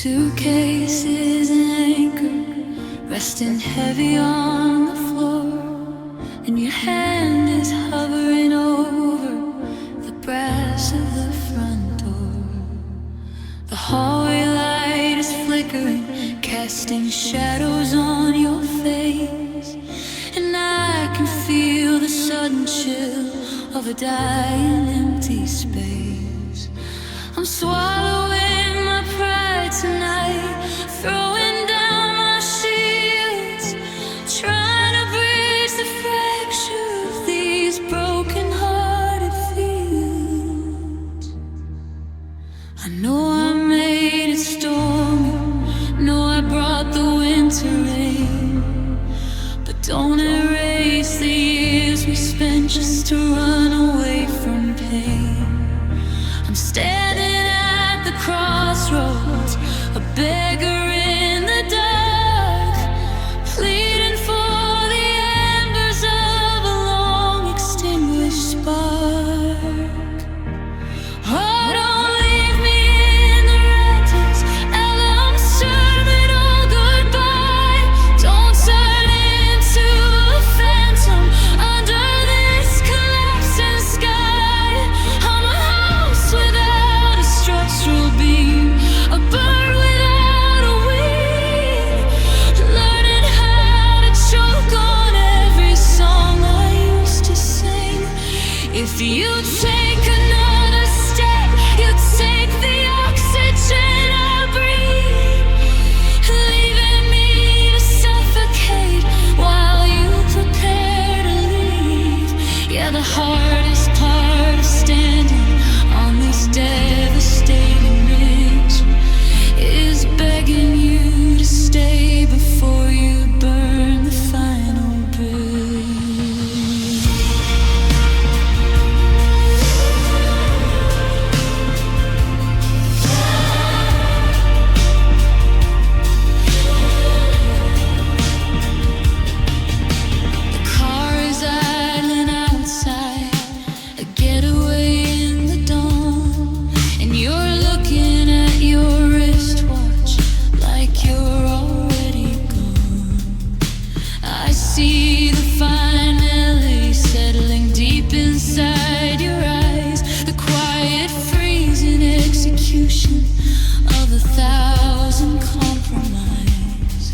Suitcases and anchor resting heavy on the floor, and your hand is hovering over the brass of the front door. The hallway light is flickering, casting shadows on your face, and I can feel the sudden chill of a dying empty space. I'm swallowing my pride tonight, throwing down my shields, trying to bridge the fracture of these broken-hearted fields. I know I made it stormy, know I brought the winter rain, but don't erase the years we spent just to run away from pain. I'm standing at the crossroads, a beggar in the dark, pleading for the embers of a long extinguished spark. Oh, don't leave me in the rattles, Ella, I'm serving all goodbye. Don't turn into a phantom under this collapsing sky. I'm a house without a structural beam, a bird without a wing, learning how to choke on every song I used to sing. If you take another step, you take the oxygen I breathe, leaving me to suffocate while you prepare to leave. Yeah, the hardest part of standing on this devastating ridge is begging you to stay before you burn the final bridge. The car is idling outside, a getaway in the dawn, and you're looking at your wristwatch like you're already gone. I see the fine melody settling deep inside your eyes, the quiet freezing execution of 1,000 compromise.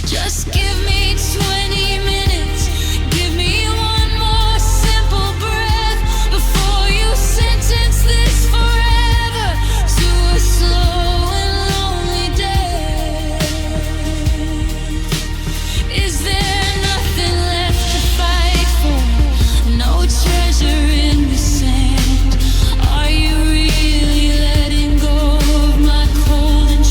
Just give me 20 minutes, give me one more simple breath before you sentence this forever to a slow and lonely death. Is there nothing left to fight for? No treasure in the sand? Are you really letting go of my cold and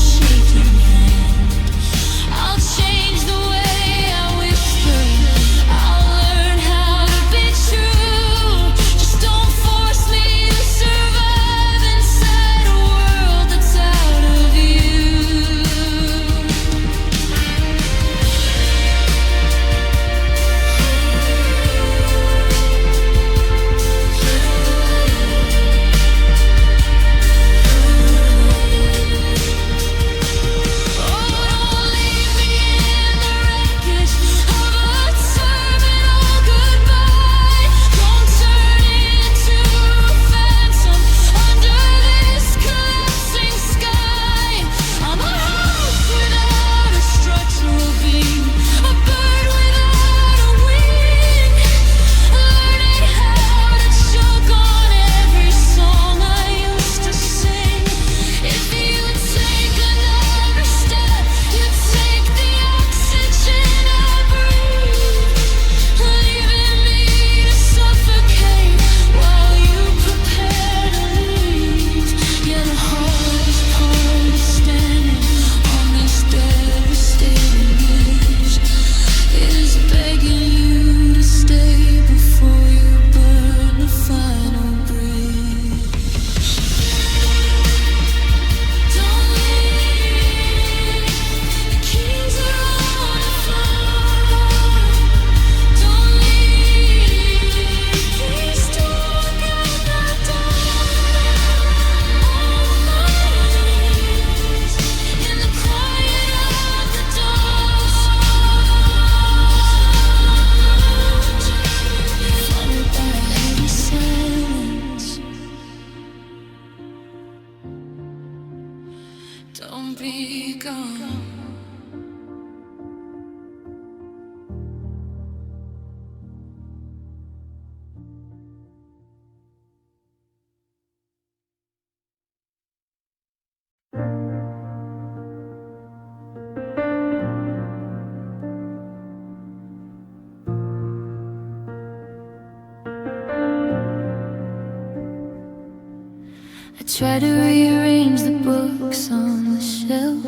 try to rearrange the books on the shelf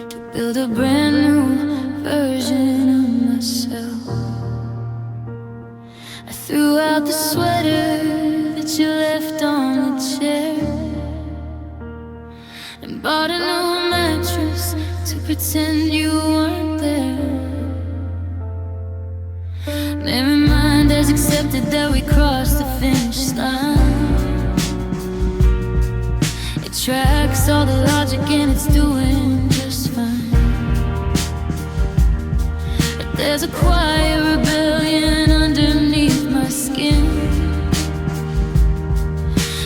to build a brand new version of myself. I threw out the sweater that you left on the chair and bought a new mattress to pretend you weren't there. Never mind, has accepted that we crossed the finish line. It tracks all the logic and it's doing just fine. But there's a quiet rebellion underneath my skin.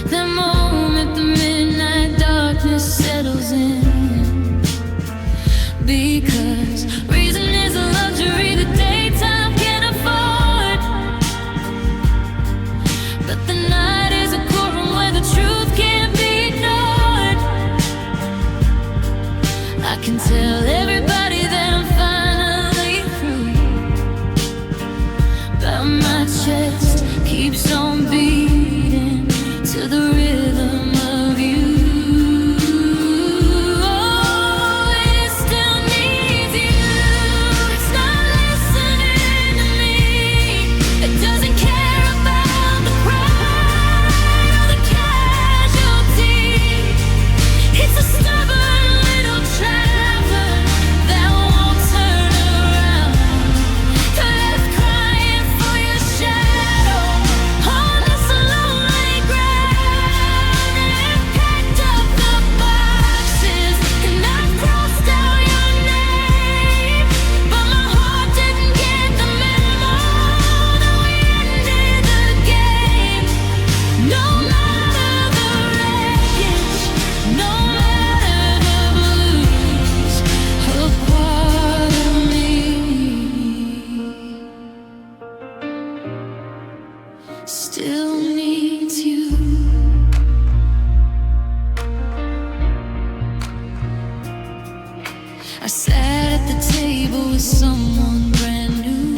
The moment the midnight darkness settles in, because reason is a luxury the daytime can't afford, but the night is a courtroom where the truth can't be ignored. I can tell everybody that I'm finally through, but my chest keeps on beating to the rhythm of you. Still needs you. I sat at the table with someone brand new.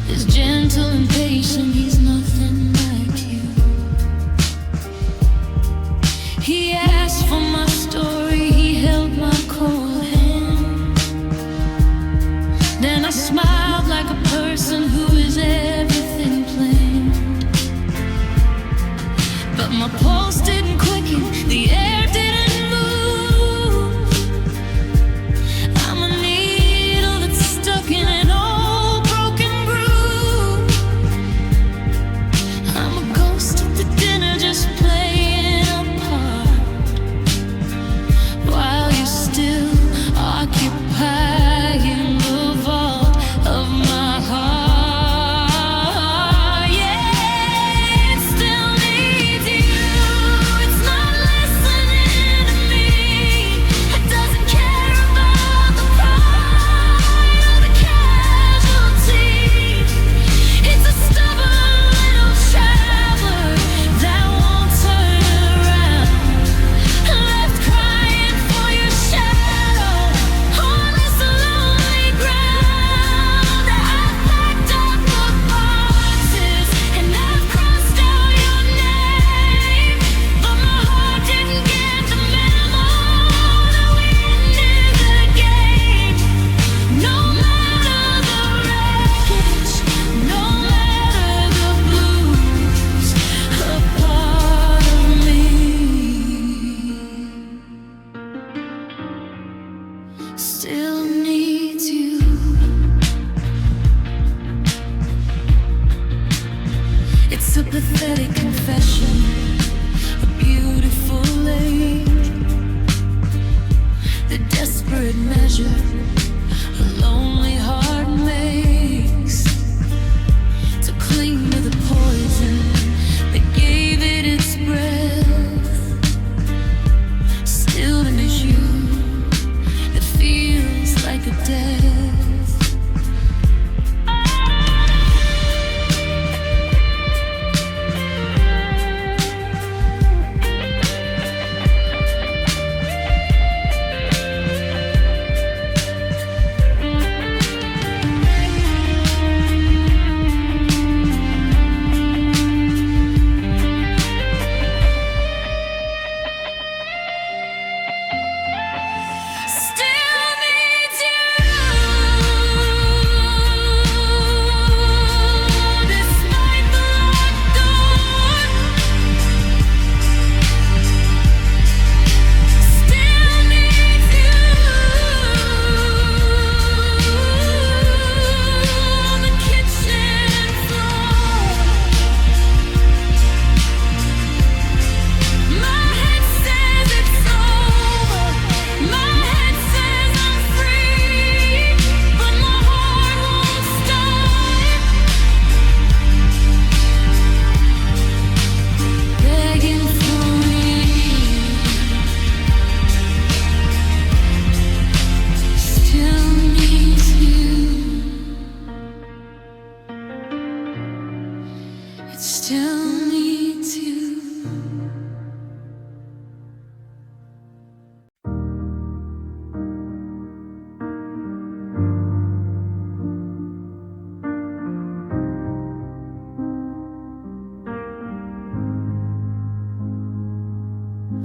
He's gentle and patient, he's nothing like you. He asked for my story, he held my cold hand. Then I smiled like a person who is everything planned. But my pulse didn't quicken, the air didn't move. I'm a needle that's stuck in an old broken groove. I'm a ghost at the dinner just playing a part.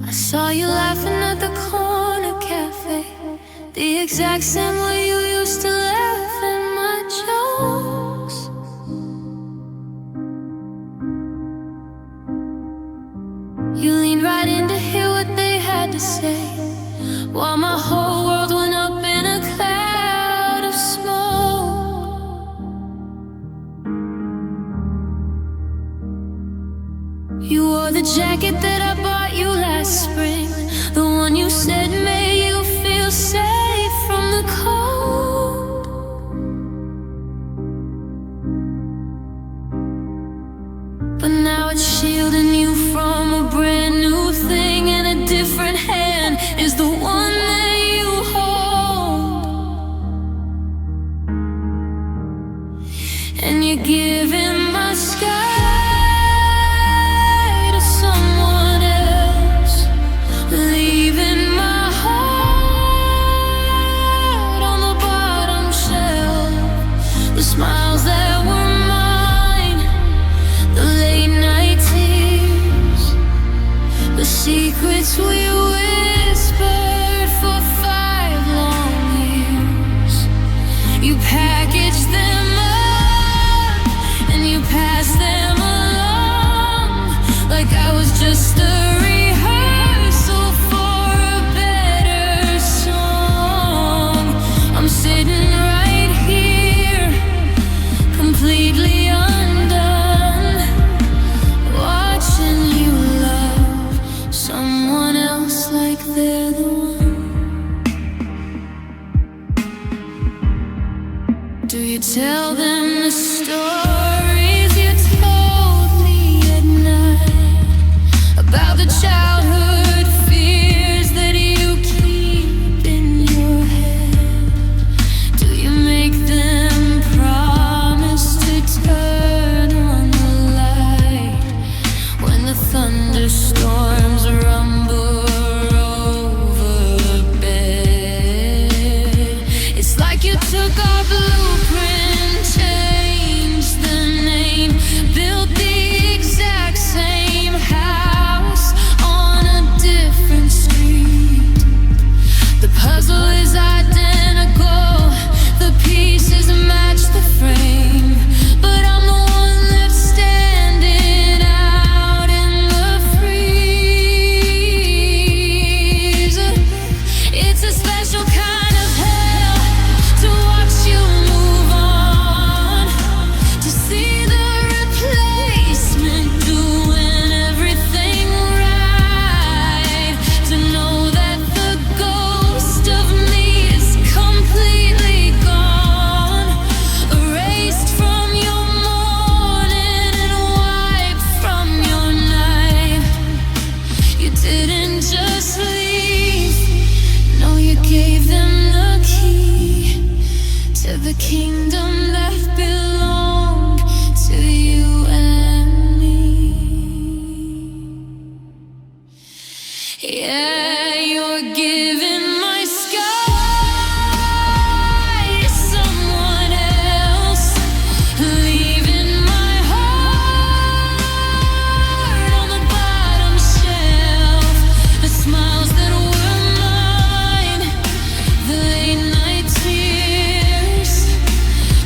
I saw you laughing at the corner cafe, the exact same way you used to laugh at my jokes. You leaned right in to hear what they had to say, while my whole world went up in a cloud of smoke. You wore the jacket that I bought you last spring, the one you said made you feel safe from the cold. But now it's shielding you from a brand new thing, and a different hand is the one that you hold. And you're giving my sky smiles that were mine, the late night tears, the secrets we whispered for 5 long years. You packaged them up and you passed them along like I was just a rehearsal for a better song. I'm sitting right here, completely undone, watching you love someone else like they're the one. Do you tell them the stories you told me at night about the childhood fears that you keep in your head? Do you make them turn on the light when the thunderstorms rumble over the bed? It's like you took our blueprint, changed the name, built the exact same house on a different street. The puzzle is identical, the pieces match the frame, but I'm the one left standing out in the freezer. It's a special kind of hell to watch you move on, to see the replacement doing everything right, to know that the ghost of me is completely gone, erased from your morning and wiped from your night. You didn't just leave, no, you gave them the key to the kingdom that belonged to you and me. Yeah, you're giving my sky to someone else, leaving my heart on the bottom shelf. The smiles that were mine, the late night tears,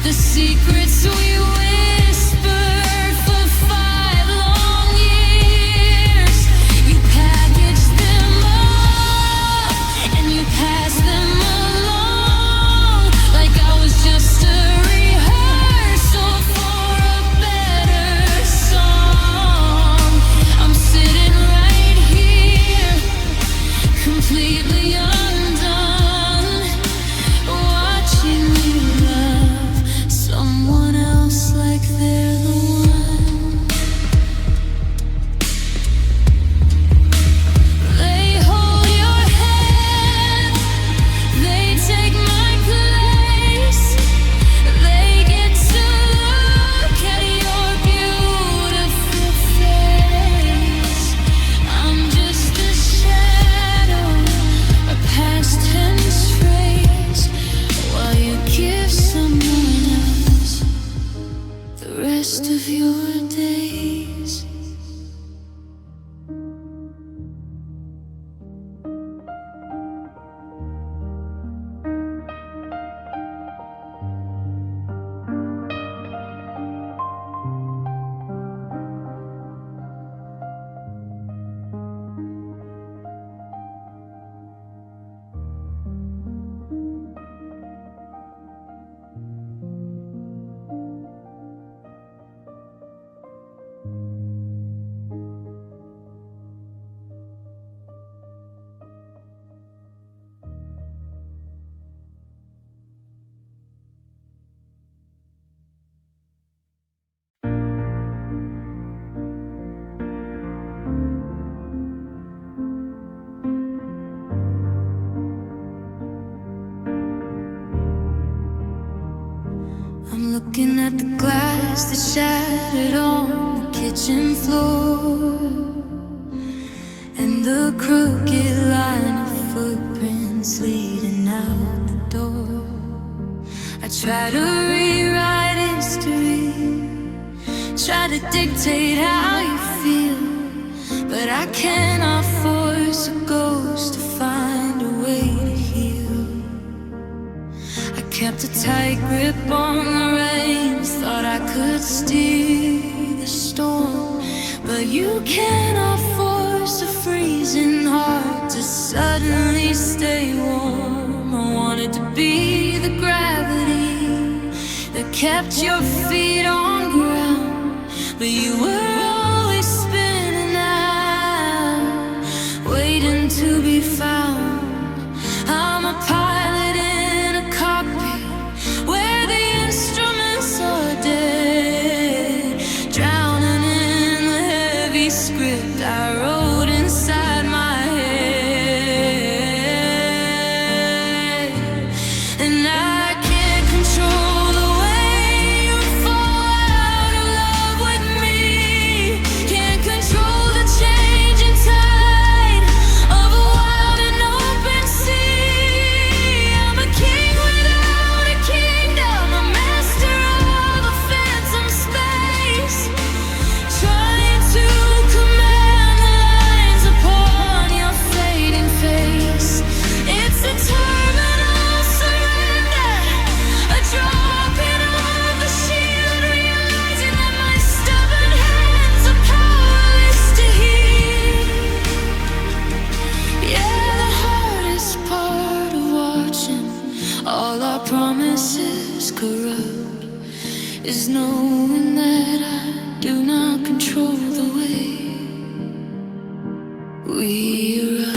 the secrets we whispered for 5 long years. You packaged them up and you passed them along like I was just a rehearsal for a better song. I'm sitting right here, completely undone, watching you love someone else like they're the one. They hold your hand, they take my place, they get to look at your beautiful face. I'm just a shadow looking at the glass that shattered on the kitchen floor, and the crooked line of footprints leading out the door. I try to rewrite history, try to dictate how you feel, but I cannot force a ghost to find a way to heal. I kept a tight grip on the reins, thought I could steer the storm, but you cannot force a freezing heart to suddenly stay warm. I wanted to be the gravity that kept your feet on ground, but you were always spinning out, waiting to be found. I'm a pilot in a cockpit where the instruments are dead, drowning in the heavy script I wrote inside my head. And I can't control the way you fall out of love with me, can't control the changing tide of a wild and open sea. I'm a king without a kingdom, a master of a phantom space, trying to command the lines upon your fading face. It's a terminal surrender, a dropping of the shield, realizing that my stubborn hands are powerless to heal. Yeah, the hardest part of watching all our promises corrupt is knowing that I do not control the way we erupt.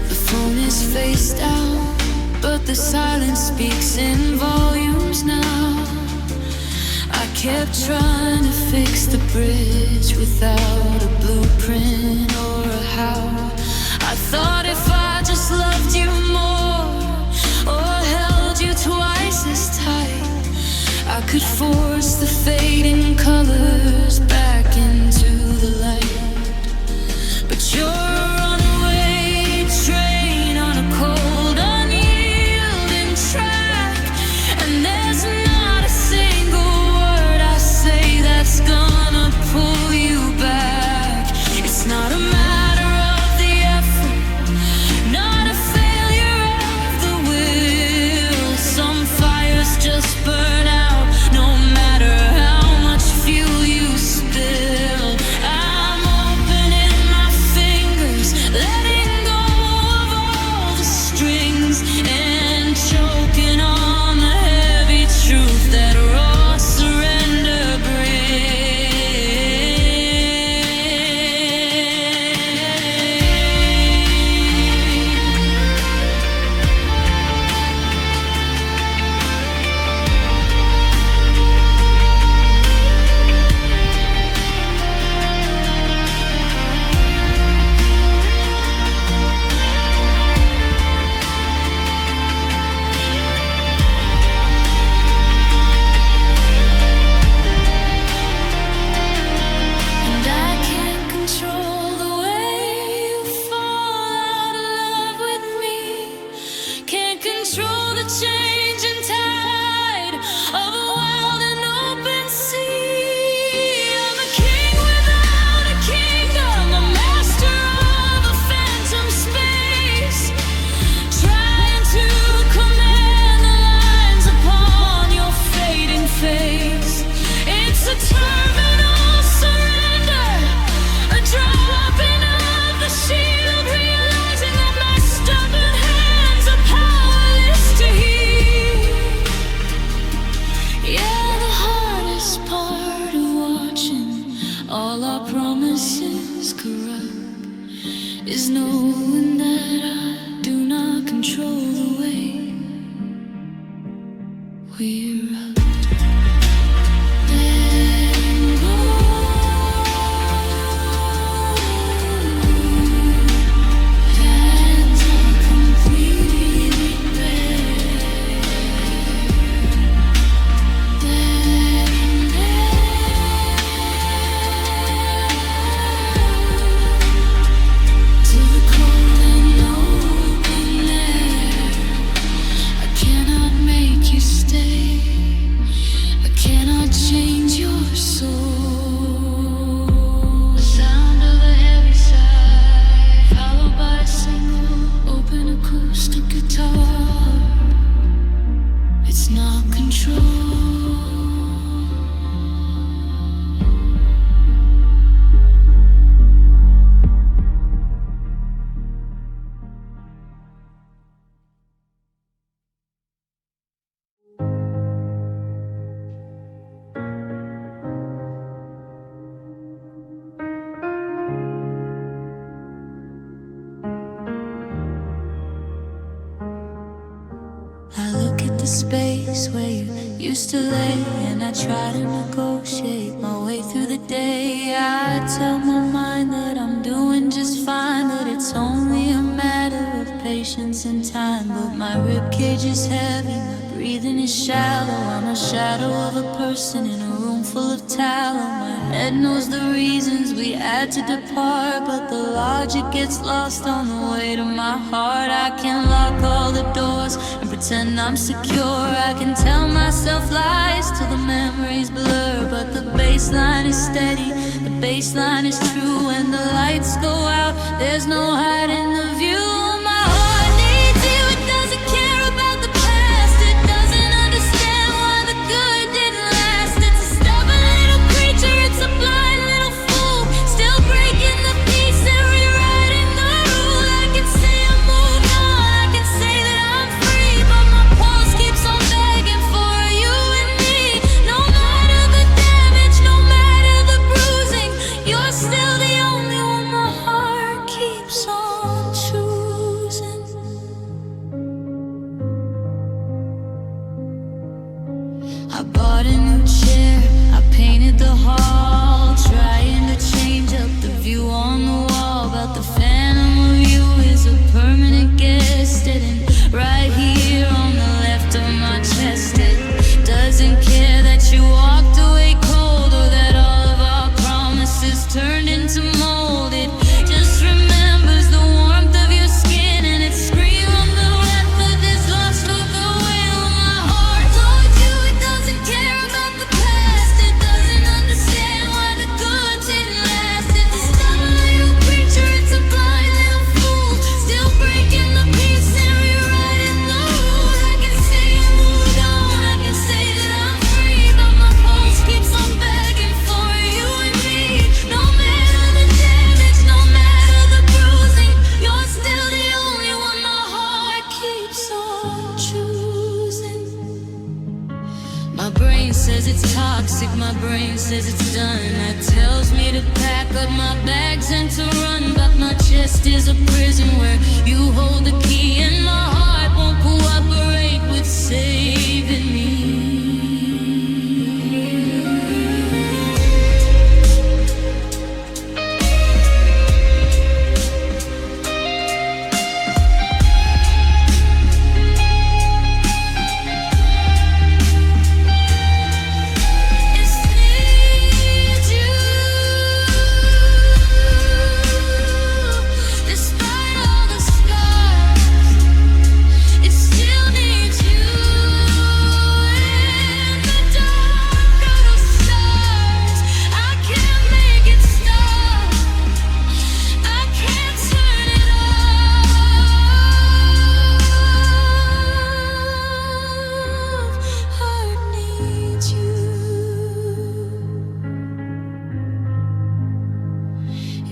The phone is face down, but the silence speaks in volumes now. I kept trying to fix the bridge without a blueprint or a how. I thought if I just loved you more, or held you twice as tight, I could force the fading colors back into the light. But you're a runaway train on a cold, unyielding track, and there's not a single word I say that's gonna pull you back. It's not a matter of the effort, not a failure of the will. Some fires just burn out, no matter how much fuel you spill. I'm opening my fingers, letting go of all the strings, and choking on the heavy truth that raw surrender And I can't control the way you fall out of love with me, can't control the changing tide of a wild and open sea. I'm a king without a kingdom, a master of a phantom space, trying to command the lines upon your fading face. It's a terminal surrender, a dropping of the shield, realizing that my stubborn hands are powerless to heal. Yeah, the hardest part of watching all our promises corrupt is knowing that I do not control the way we erupt. Then go. space where you used to lay, and I try to negotiate my way through the day. I tell my mind that I'm doing just fine, that it's only a matter of patience and time. But my ribcage is heavy, my breathing is shallow. I'm a shadow of a person in a room full of tallow. My head knows the reasons we had to depart, but the logic gets lost on the way to my heart. I can lock all the doors and pretend I'm secure. I can tell myself lies till the memories blur, but the baseline is steady, the baseline is true. When the lights go out, there's no hiding the view. My heart needs you, it doesn't care about the past. It doesn't understand why the good didn't last. It's a stubborn little creature, it's a blind little fool, still breaking the peace and rewriting the rule. I can say I moved on, I can say that I'm free, but my pulse keeps on begging for you and me. No matter the damage, no matter the bruising, you're still the only one my heart keeps on choosing. I bought a new chair, I painted the hall, trying to change up the view on the wall. But the phantom of you is a permanent guest, sitting right here on the left of my chest. It doesn't care that you walked away cold, or that all of our promises turned into mold. It just remembers the warmth of your skin, and it screams on the breath that this lost of the will. My heart told you it doesn't care about the past. It doesn't understand why the good didn't last. It's a stubborn little creature, it's a blind little fool, still breaking the peace and rewriting the rule. I can say I moved on, I can say that I'm free, but my pulse keeps on begging for you and me. No matter the damage, no matter the bruising, you're still the only one my heart keeps on choosing. My brain says it's toxic, my brain says it's done. That tells me to pack up my bags and to run, but my chest is a prison where you hold the key, and my heart won't cooperate with saving me. It's need you, despite all the scars. It still needs you in the dark of the stars. I can't make it stop, I can't turn it off. Heart needs you,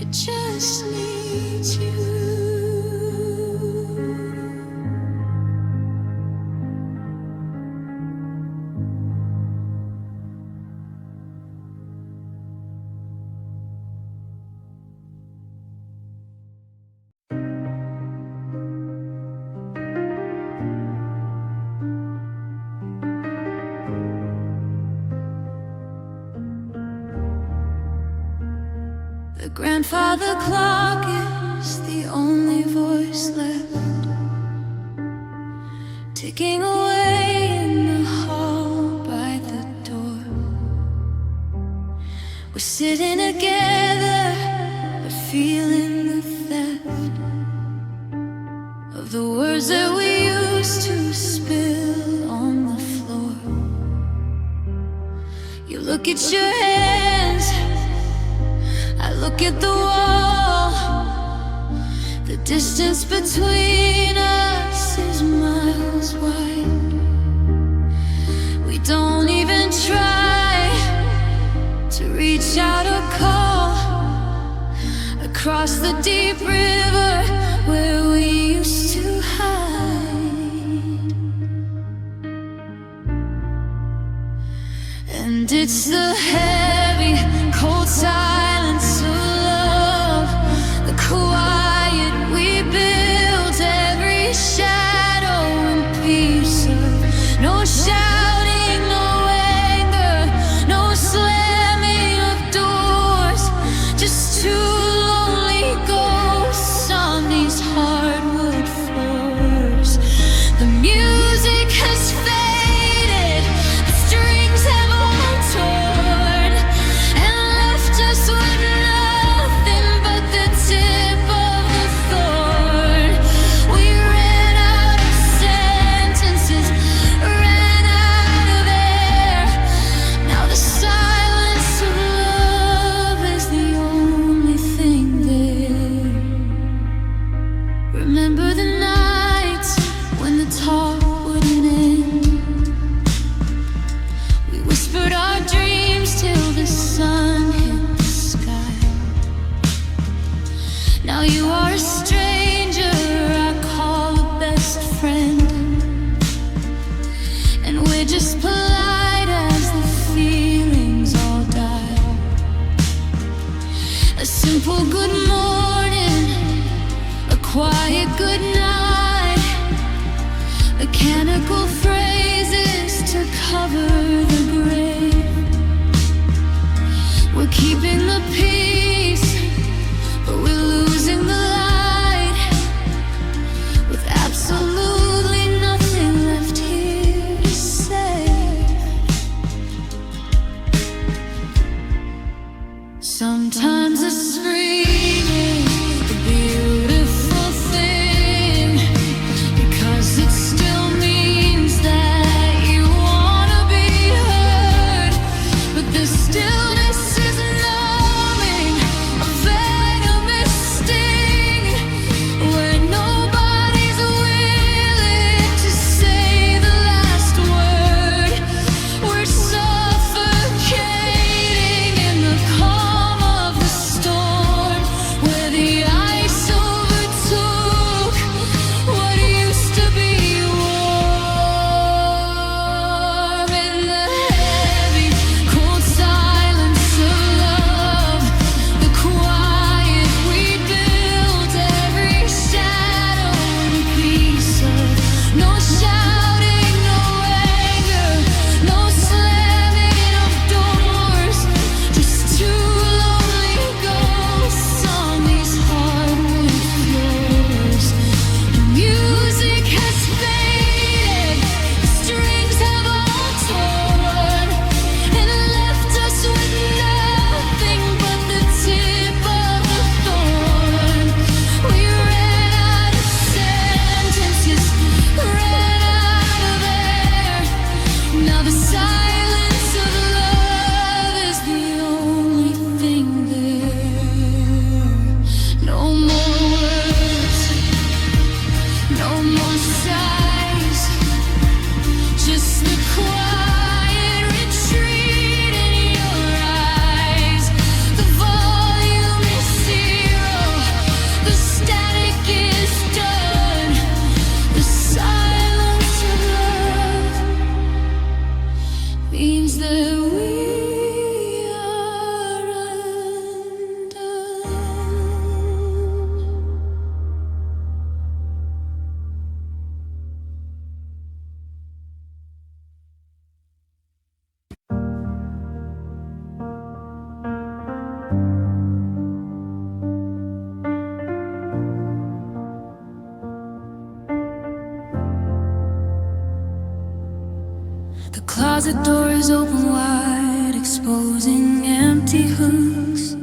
it just needs you. The grandfather clock is the only voice left, ticking away in the hall by the door. We're sitting together, but feeling the theft of the words that we used to spill on the floor. You look at your hands, I look at the wall. The distance between us is miles wide. We don't even try to reach out or call across the deep river where we used to hide. And it's the heavy, cold silence of love, the quiet we built, every shadow and piece of no just polite as the feelings all die. A simple good morning, a quiet good night, mechanical phrases to cover the grave. We're keeping the peace, but we're losing the light, with absolutely nothing left here to say. Sometimes a screaming a beautiful thing, because it still means that you wanna be heard. But the stillness is numbing, a venomous sting, where nobody's willing to say the last word. We're suffocating in the calm of the storm, where the ice overtook what used to be warm. In the heavy, cold silence of love, the quiet we built, every shadow and a piece of. No shouting, no anger, no slamming of doors, just two lonely ghosts on these hardwood floors. The music has faded, the strings have all torn, and left us with nothing but the tip of a thorn. We ran out of sentences, ran out of air. Now the silence of love is the only thing there. No more words, no more sighs, just the quiet retreat in your eyes. The volume is zero, the static is done. The silence of love means that we are undone. The closet door is open wide, exposing empty hooks.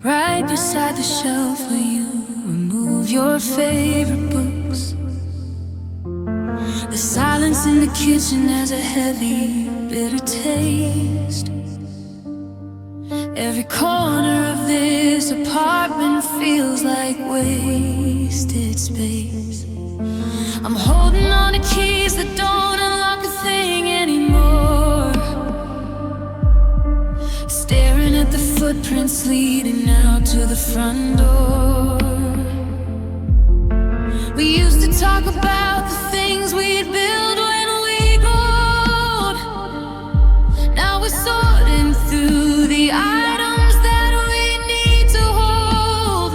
Right beside the shelf where you remove your favorite books. The silence in the kitchen has a heavy, bitter taste. Every corner of this apartment feels like wasted space. I'm holding on to keys that don't unlock a thing anymore, staring at the footprints leading out to the front door. We used to talk about the things we'd build when we glowed. Now we're sorting through the items that we need to hold.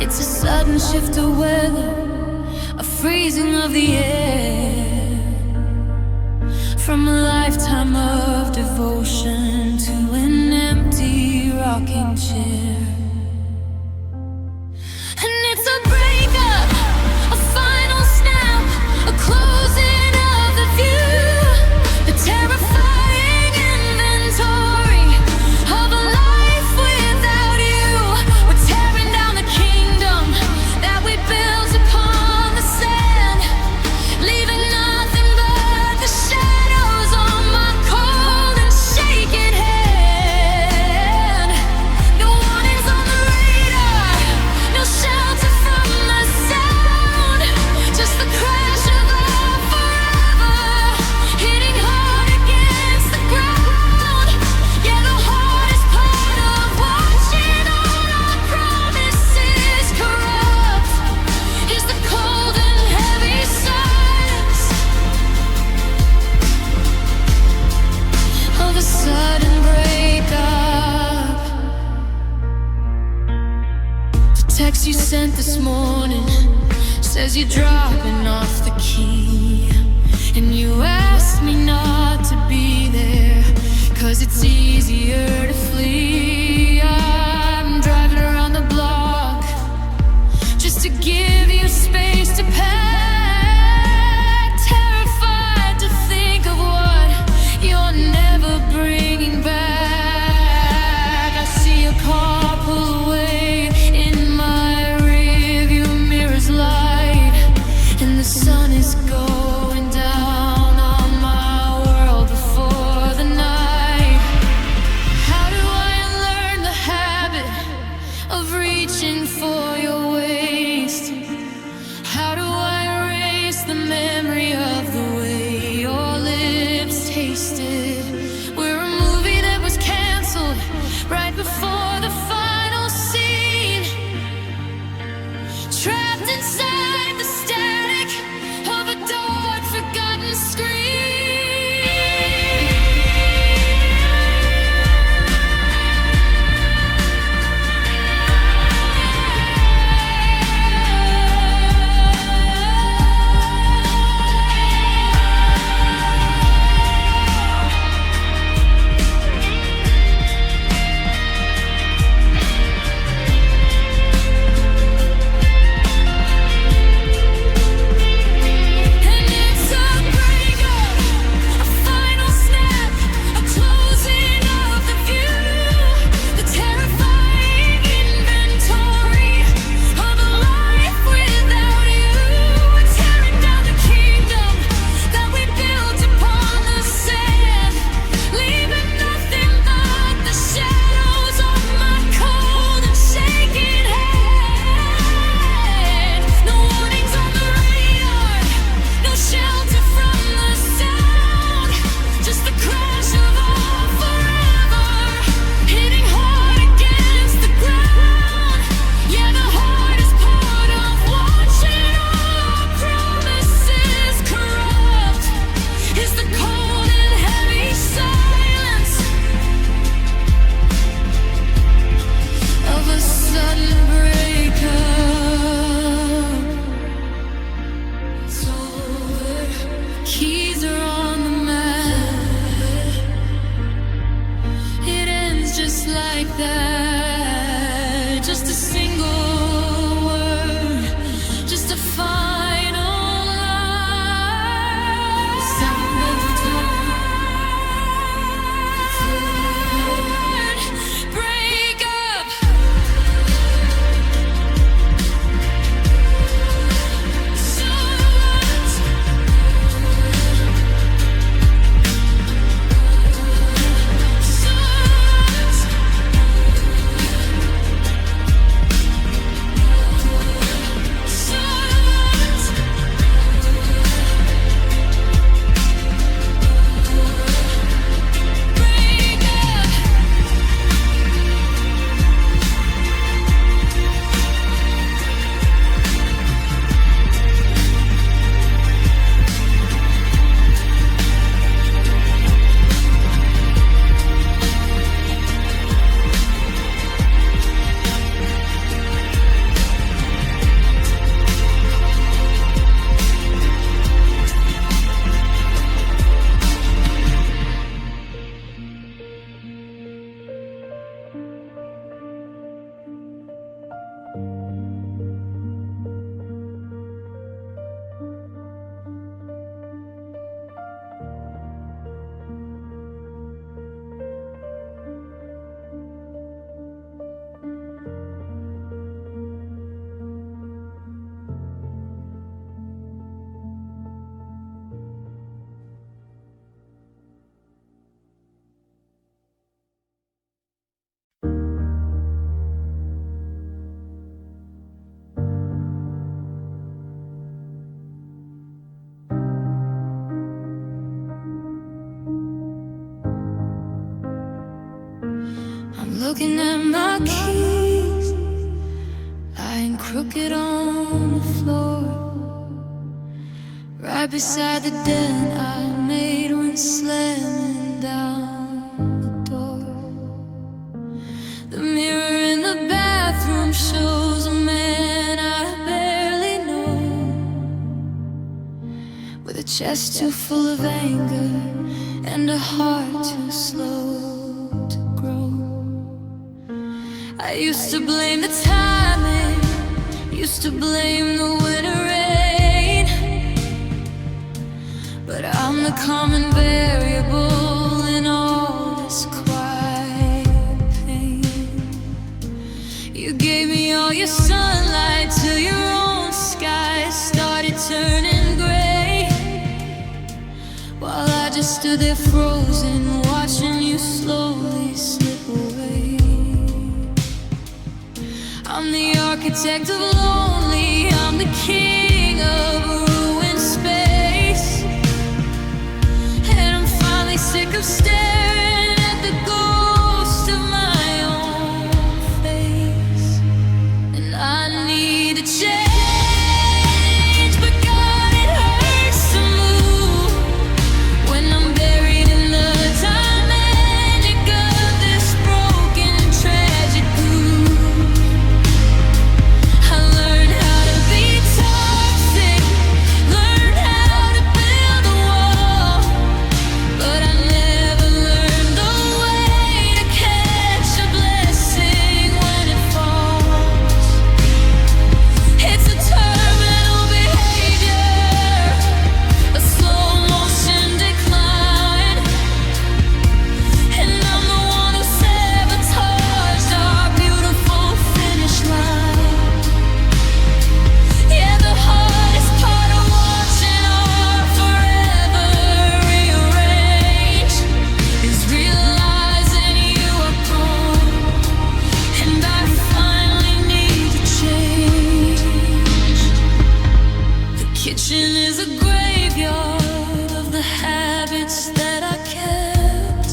It's a sudden shift of weather, a freezing of the air, from a lifetime of devotion to an empty rocking chair. And it's a breakup, a final snap, a closing of the view, the terrifying inventory of a life without you. We're tearing down the kingdom that we built upon the sand, leaving nothing but the shadows on my cold and shaking hand. No one is you're dropping off the key, and you asked me not to be there, 'cause it's easier to flee. I'm driving around the block just to give you space to pack, terrified to think of what you're never bringing back. I see a car pull away in my rearview mirror's light, and the sun is going down on my world before the night. How do I unlearn the habit of reaching for your waist? How do I erase the memory of the way your lips tasted? We're a movie that was canceled right before the final scene, trapped inside the static of a adored, forgotten looking at my keys, lying crooked on the floor, right beside the dent I made when slamming down the door. The mirror in the bathroom shows a man I barely know, with a chest too full of anger and a heart too slow to grow. I used to blame the timing, used to blame the winter rain, but I'm the common variable in all this quiet pain. You gave me all your sunlight till your own sky started turning gray, while I just stood there frozen, watching you slowly slip away. I'm the architect of lonely, I'm the king of ruined space, and I'm finally sick of staring at the ghost of my own face. And I need a change, but God, it hurts to move when I'm buried in the dynamic of this broken, tragic groove. I learned how to be toxic, learned how to build a wall, but I never learned the way to catch a blessing when it falls. It's a terminal behavior, a slow motion decline, and I'm the one who sabotaged our beautiful finish line. Yeah, the hardest part of watching our forever rearrange is realizing you are gone, and I finally need to change. The kitchen is a graveyard of the habits that I kept,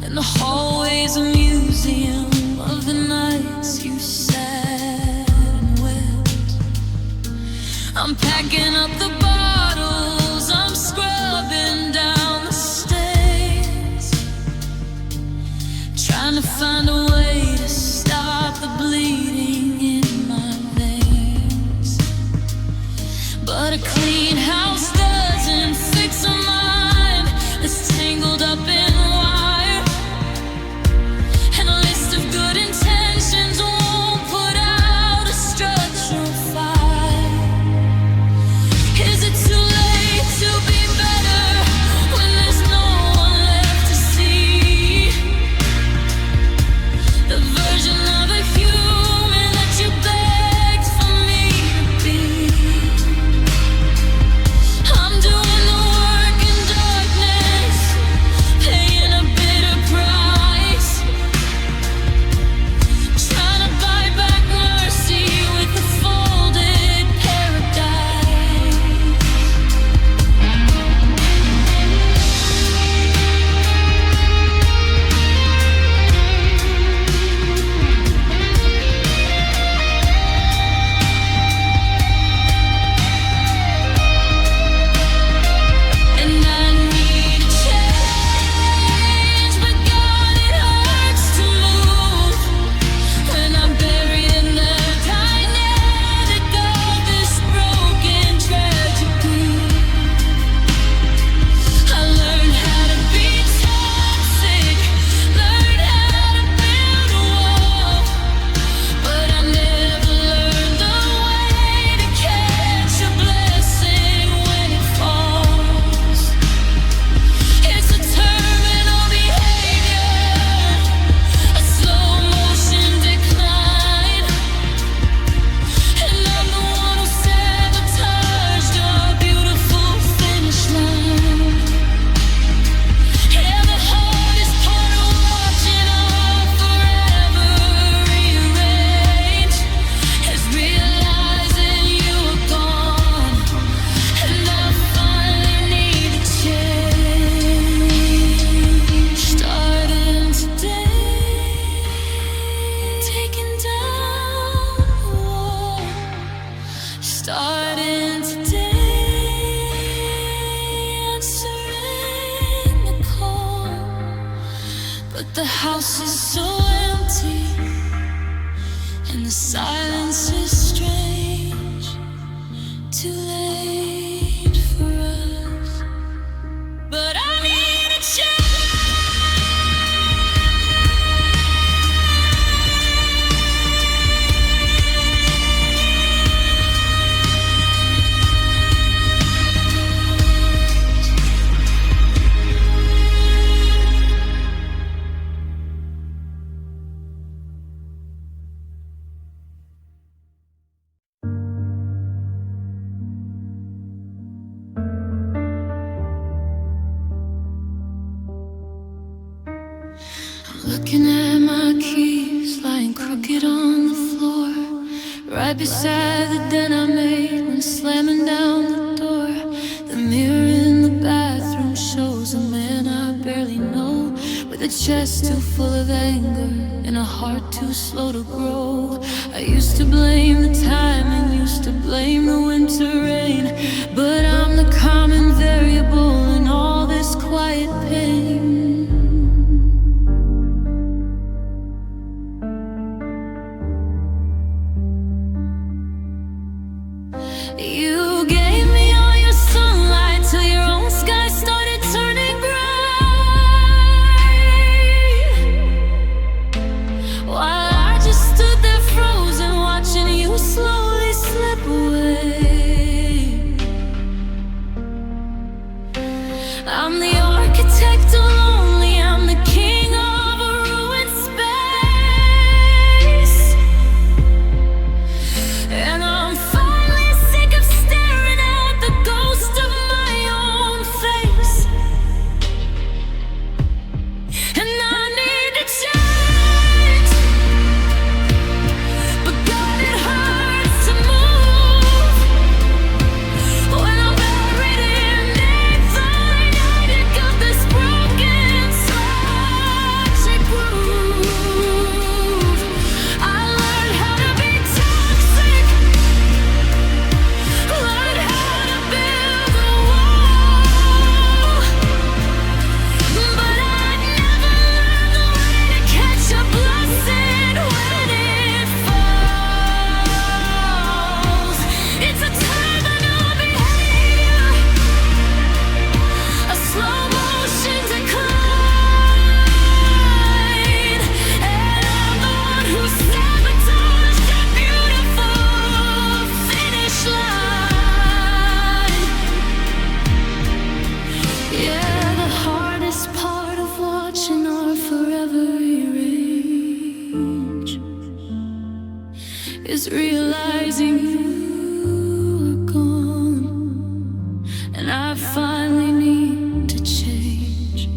and the hallway's a museum of the nights you sat and wept. I'm packing up the bottles, I'm scrubbing down the stairs, trying to find a way to stop the bleeding in my veins. But a clean house doesn't fix a mind that's tangled up in wire, and a list of good intentions won't put out a structural fire. Is it too late to be better when there's no one left to see the version of a human that you begged for me to be? I'm doing the work in darkness, paying a bitter price, trying to buy back mercy with a folded paradise. And I need a change, but God, it hurts to move when I'm buried in the dynamic of this broken, tragic groove. I learned how to be toxic, learned how to build a wall, but I never learned the way to catch a blessing when it falls. It's a terminal behavior, a slow motion decline, and I'm the one who sabotaged our beautiful finish line. Yeah, the hardest part of watching our forever rearrange is realizing you are gone, and I finally need a change. Starting today, taking down the wall. Starting today, answering the call, but the house is so empty, and the silence is strange. Too late. naked on the floor, right beside the den I made when slamming down the door. The mirror in the bathroom shows a man I barely know, with a chest too full of anger and a heart too slow to grow. I used to blame the time and used to blame the winter rain, but I'm the common variable in all this quiet pain. You gave me all your sunlight till your own sky started turning gray, while I just stood there frozen, watching you slowly slip away. I'm the architect of lonely, I'm the king of a ruined space, and I'm finally sick of staring at the ghost of my own face. And I need to change, but God, it hurts to move when I'm buried in it. I got this broken tragic groove. I learned how to be toxic, learned how to build a wall, but I never learned the way to catch a blessing when it falls. It's a terminal behavior, a slow motion decline, and I'm the one who sabotaged that beautiful finish line. Yeah, the hardest part of watching our forever rearrange is realizing you are gone, and I finally need to change.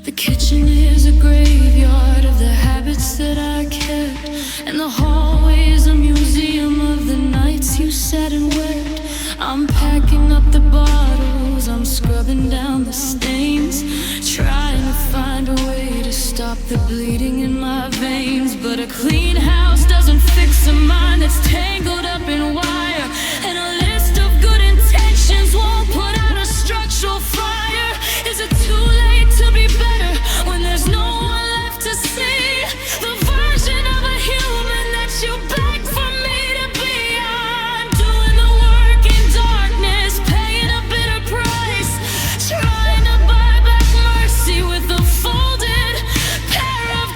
The kitchen is a graveyard of the habits that I kept, and the hallway's a museum of the nights you sat and wept. I'm packing up the bottles, I'm scrubbing down the stains, trying to find a way to stop the bleeding in my veins. But a clean house doesn't fix a mind that's tangled up in wire, and a list of good intentions won't put out a structural fire. Is it too late to be better when there's no one left to see the version of a human that you begged for me to be? I'm doing the work in darkness, paying a bitter price, trying to buy back mercy with a folded pair of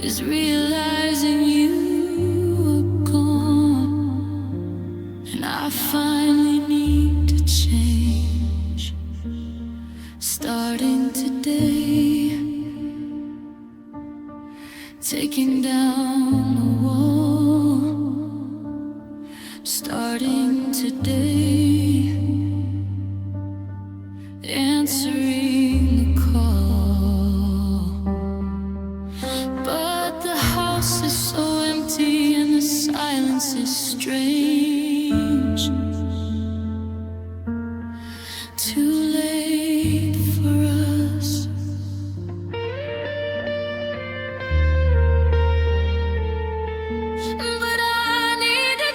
is realizing you are gone, and I finally need to change. Starting today, starting today, answering the call. But the house is so empty and the silence is strange. Too late for us. But I need a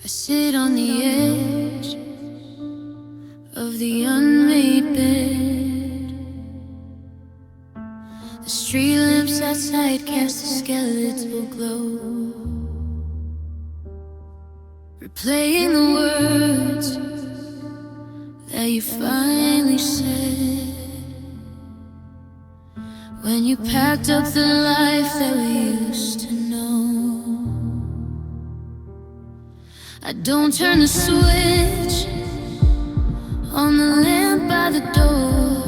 I sit on the edge of the unmade bed. The street lamps outside cast a skeletal glow, replaying the words that you finally said when you packed up the life that we used to know. I don't turn the switch on the lamp by the door.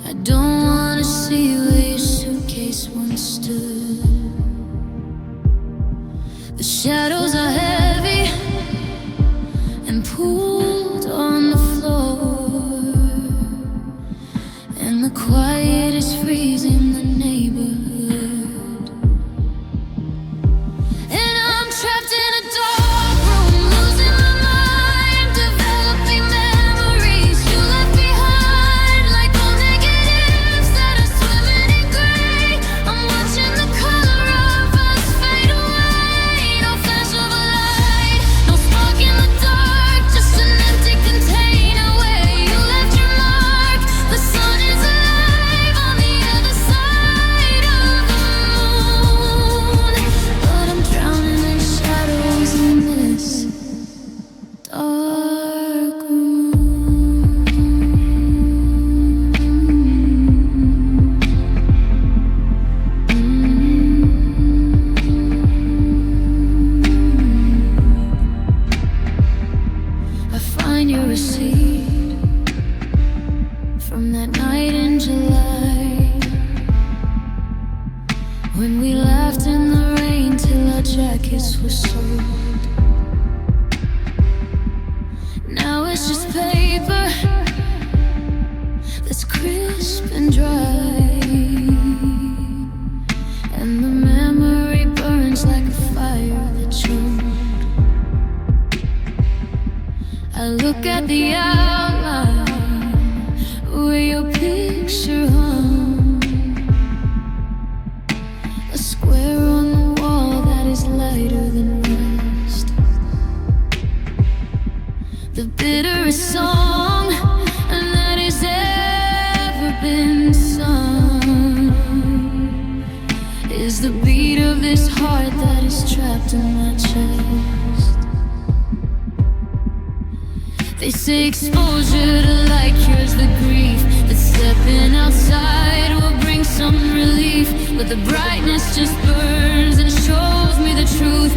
I don't wanna see where your suitcase once stood. The shadows are heavy and pooled on the floor, and the quiet is freezing the neighborhood. Trapped in a dark room, losing my mind, developing memories you left behind, like old negatives that are swimming in gray. I'm watching the color of us fade away. No flash of a light, no spark in the dark, just an empty container where you left your mark. The sun is alive on the other side of the moon, but I'm drowning in shadows in this dark room. I find your receipt from that night in July, when we laughed in the rain till our jackets were sold. Now it's just paper that's crisp and dry, and the memory burns like a fire that choked. I look at the outline where your picture hung, a square on the wall that is lighter than rust. The bitterest song that has ever been sung is the beat of this heart that is trapped in my chest. They say exposure to light cures the grief, that stepping outside will bring some relief, but the brightness just burns and shows me the truth.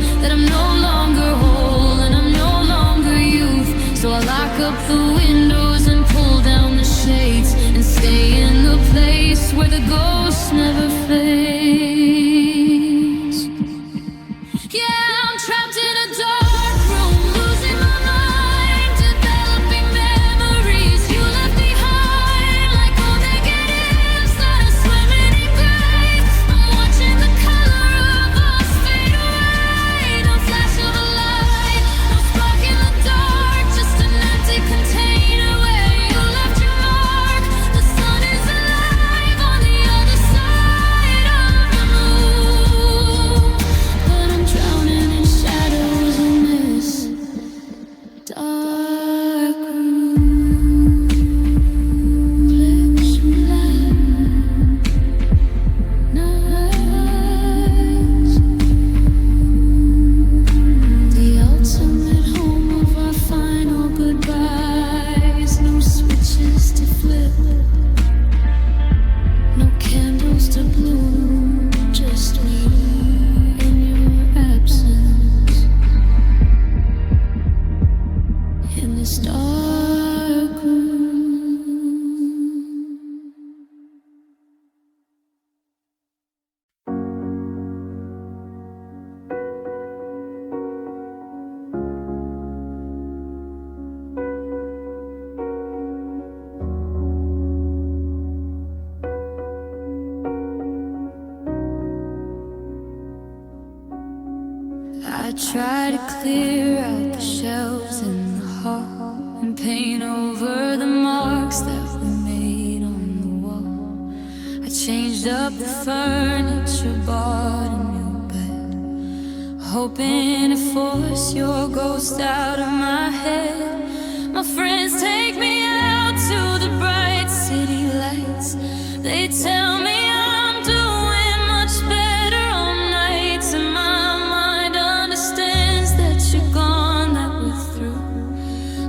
I try to clear out the shelves in the hall and paint over the marks that we made on the wall. I changed up the furniture, bought a new bed, hoping to force your ghost out of my head. My friends take me out to the bright city lights. They tell me I'm doing much better on nights, and my mind understands that you're gone, that we're through.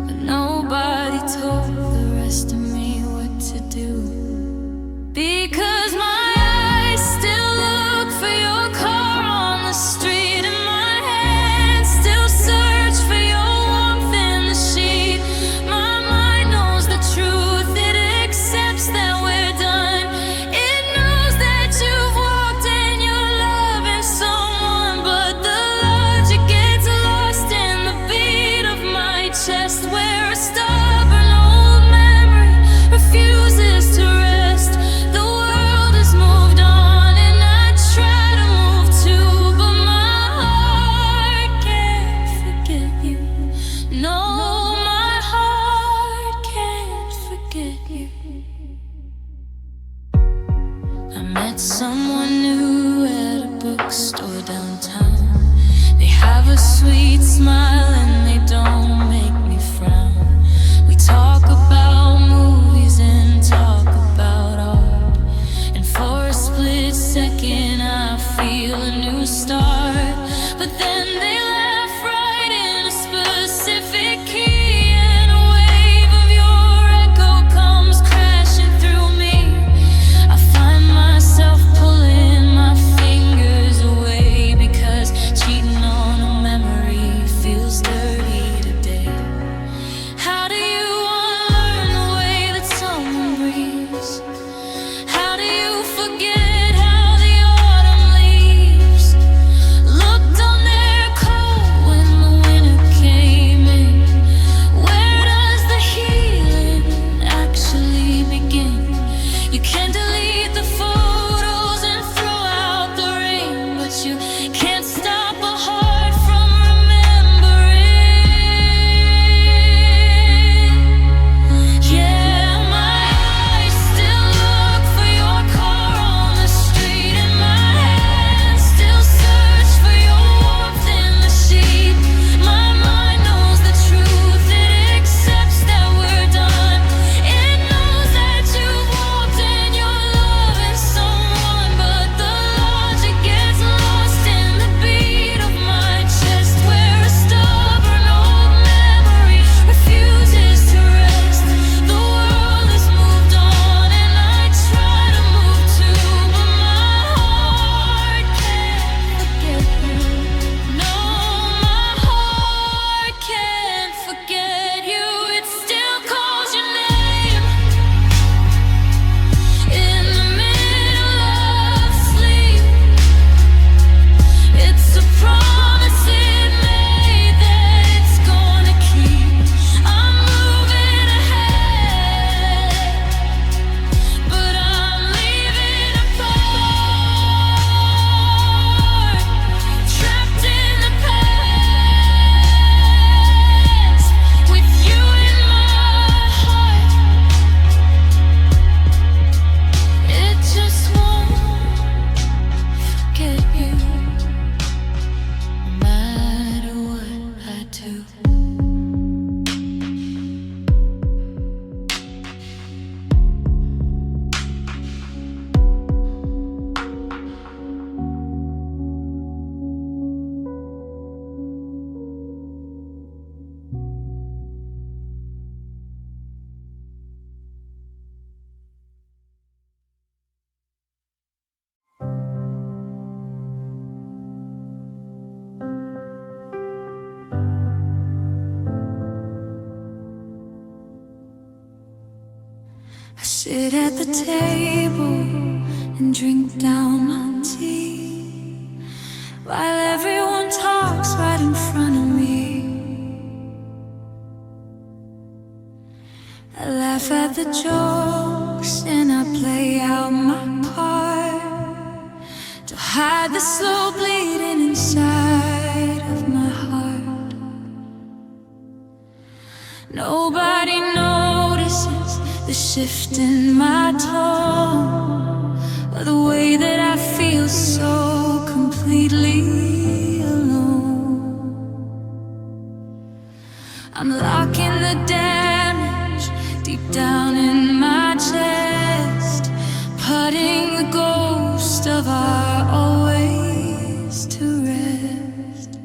But nobody told the rest of me what to do, because my eyes still look for your car on the street, and my hands still search for your warmth in the sheet. My mind knows the truth, it accepts that we're done. It knows that you've walked and you're loving someone, but the logic gets lost in the beat of my chest, where a stubborn old memory refuses to rest. The world has moved on and I try to move too, but my heart can't forget you. No, my heart can't forget you. I met someone new at a bookstore downtown. They have a sweet smile and they don't make me frown. We talk about movies and talk about art, and for a split second I feel a new start. But then they laugh right in a specific key, and a wave of your echo comes crashing through me. I find myself pulling my fingers away, because cheating on a memory feels dirty today. How do you unlearn the way that someone breathes? How do you forget how the autumn leaves looked on their coat when the winter came in? Where does the healing actually begin? You can delete the photos and throw out the rain, but you can't stop a heart from remembering. Yeah, my eyes still look for your car on the street, and my hands still search for your warmth in the sheet. My mind knows the truth, it accepts that we're done. It knows that you've walked and you're loving someone, but the logic gets lost in the beat of my chest, where a stubborn old memory refuses to rest. The world has moved on and I try to move too, but my heart can't forget you. No, my heart can't forget you. It still calls your name in the middle of sleep. It's a promise it made that it's gonna keep. I'm moving ahead, but I'm leaving a part, trapped in the past, with you in my heart. It just won't forget you, no matter what I do. I sit at the table and drink down my tea, while everyone talks right in front of me. I laugh at the jokes and I play out my part to hide the slow bleeding inside of me. shift in my tone, or the way that I feel so completely alone. I'm locking the damage deep down in my chest, putting the ghost of our always to rest.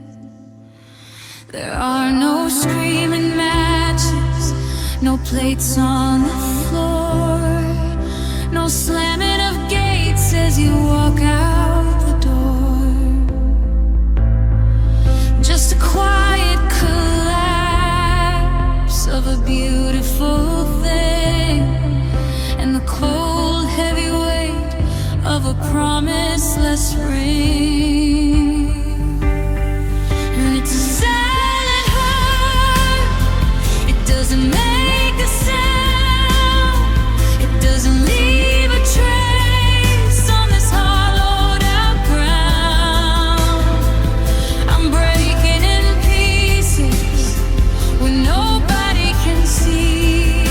There are no screaming matches, no plates on the floor, no slamming of gates as you walk out the door. Just a quiet collapse of a beautiful thing, and the cold heavy weight of a promiseless spring. And it's a silent heart, it doesn't make a sound, it doesn't leave a trace on this hollowed out ground. I'm breaking in pieces when nobody can see,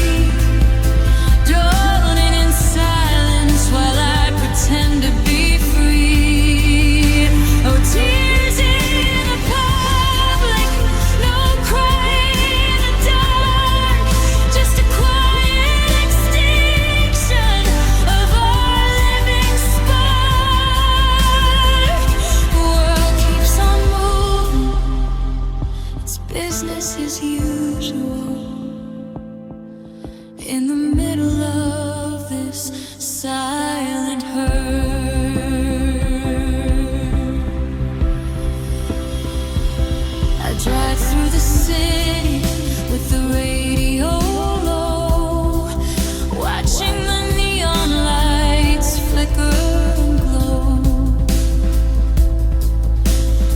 droning in silence while I pretend to be free. Oh, tears in the public, no crying in the dark, just a quiet extinction of our living spark. The world keeps on moving, it's business as usual, in the middle of this silent hurt. I drive through the city with the radio low, watching the neon lights flicker and glow.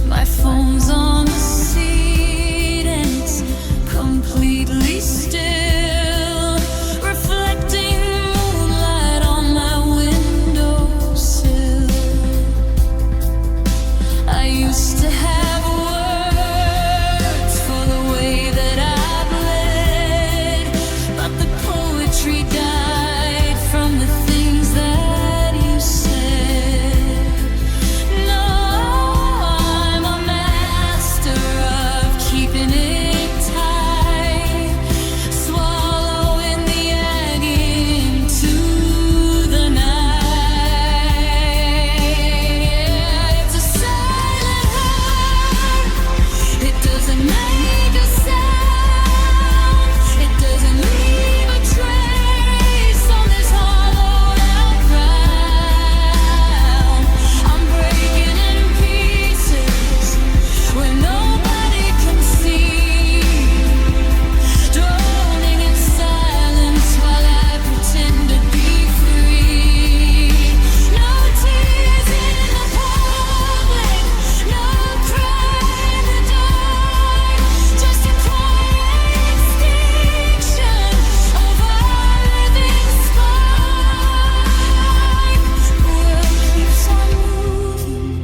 My phone's on the seat and it's completely still, reflecting moonlight on my windowsill. I used to have words for the way that I bled, but the poetry died from the things that you said. Now I'm a master of keeping it tight, swallowing the agony into the night. It's a silent heart, it doesn't make a sound, it doesn't leave a trace on this hollowed out ground. I'm breaking in pieces when nobody can see, droning in silence while I pretend to be free. No tears in the public, no cry in the dark, just a quiet extinction of our living spark. The world keeps on moving,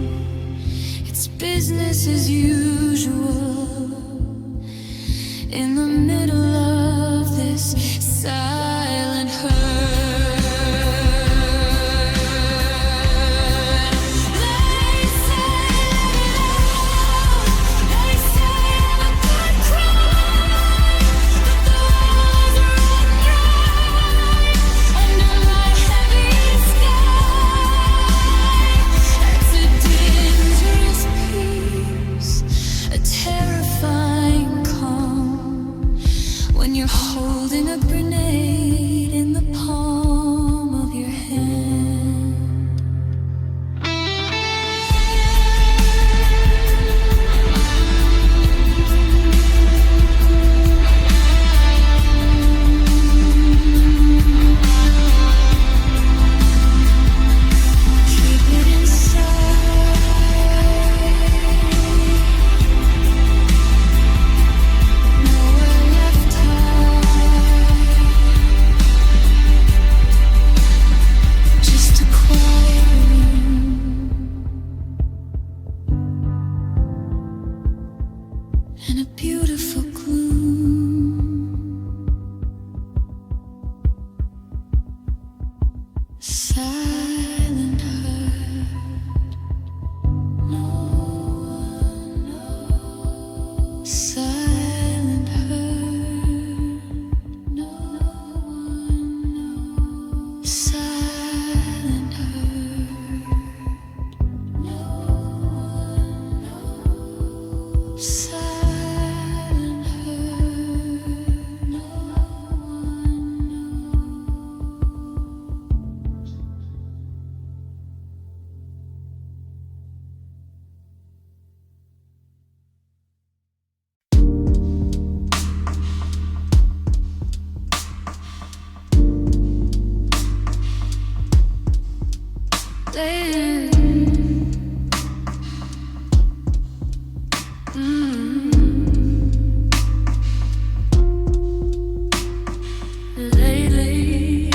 it's business as usual, in the middle of this silent hurt. They say I'm a good crime, but the walls are unripe under my heavy sky. It's a dangerous peace, a terrifying calm, when you're holding a grenade in the palm of your hand. Keep it inside, nowhere left high, just a quiet room and a beautiful gloom. silent hurt. No one knows. Silent hurt. No one knows. Silent hurt. No one Lately,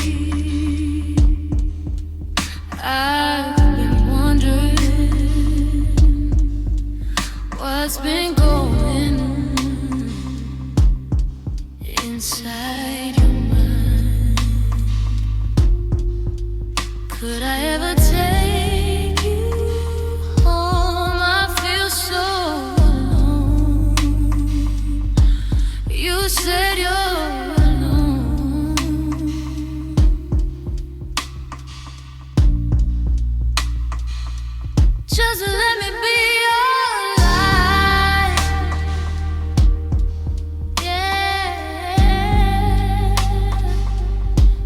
I've been wondering what's been going on inside your mind. Could I ever take you home? I feel so alone. You said you're alone. Just let me be your light. Yeah.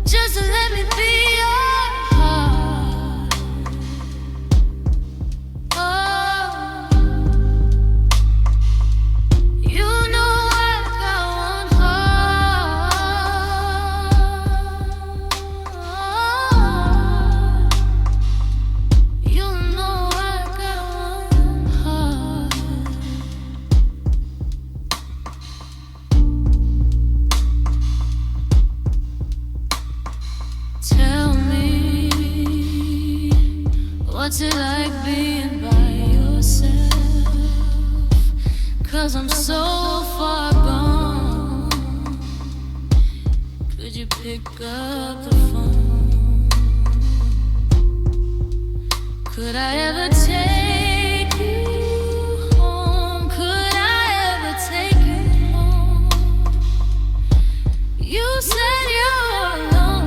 Just let me be your heart. Oh, you know I got one heart. You know I got one heart. Tell me, what's it like being by yourself? 'Cause I'm so far gone. Could you pick up the phone? Could I ever take you home? Could I ever take you home? You said you're alone.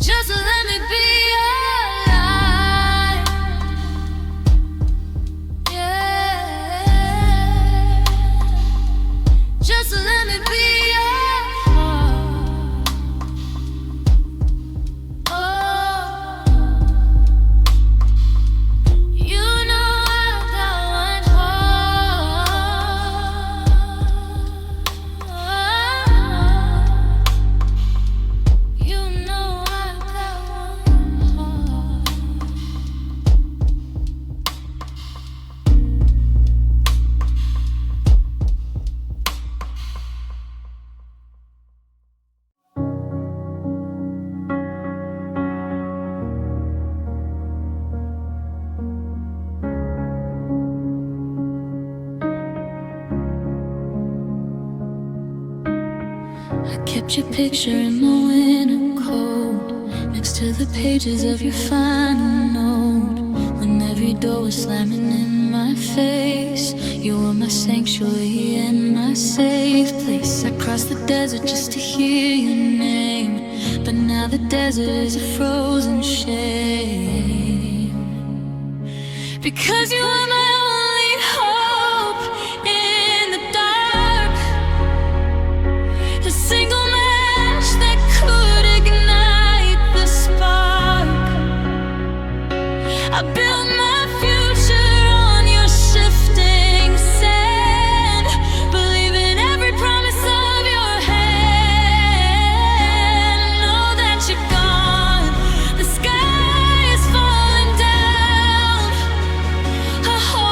Just let me be your light. Yeah. Just let me be your heart. Oh, you know I got one heart. You know I got one heart. I kept your picture in my winter coat, next to the pages of your final note. When every door was slamming in my face, you were my sanctuary and my safe place. I crossed the desert just to hear your name, but now the desert is a frozen shame. Because you are my only hope in the dark, a single match that could ignite the spark. I built my future on your shifting sand, believe in every promise of your hand. Know that you're gone, the sky is falling down. I hope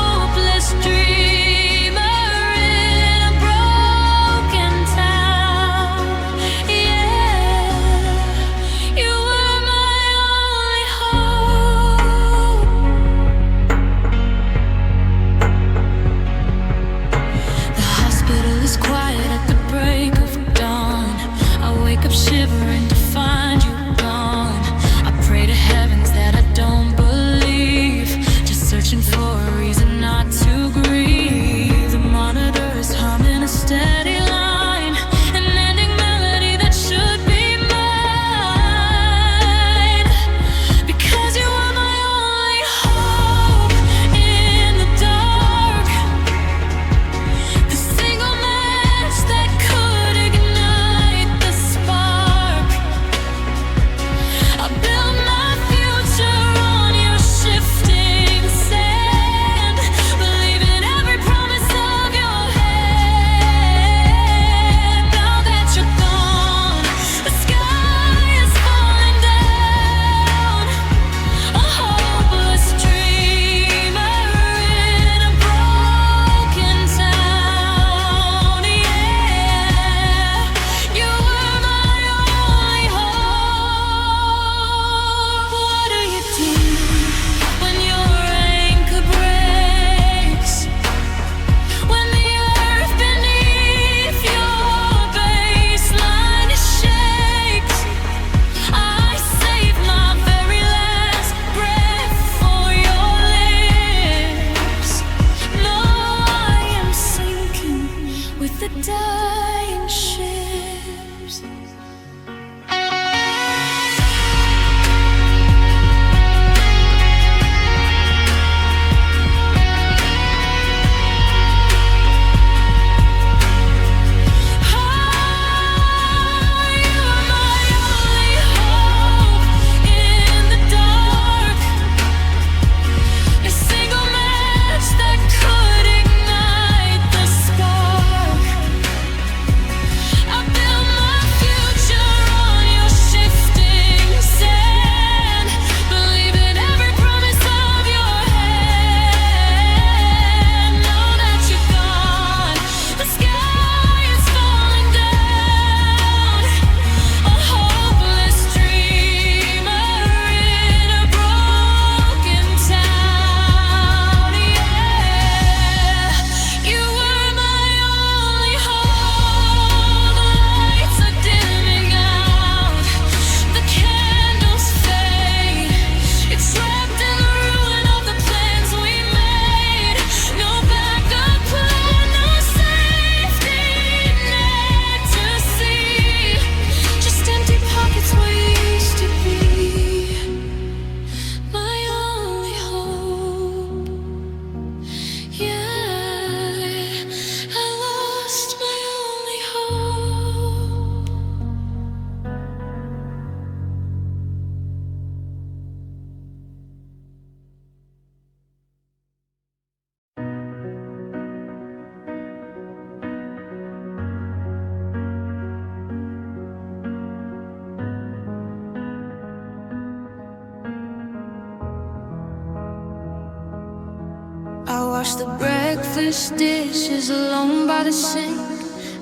wash the breakfast dishes alone by the sink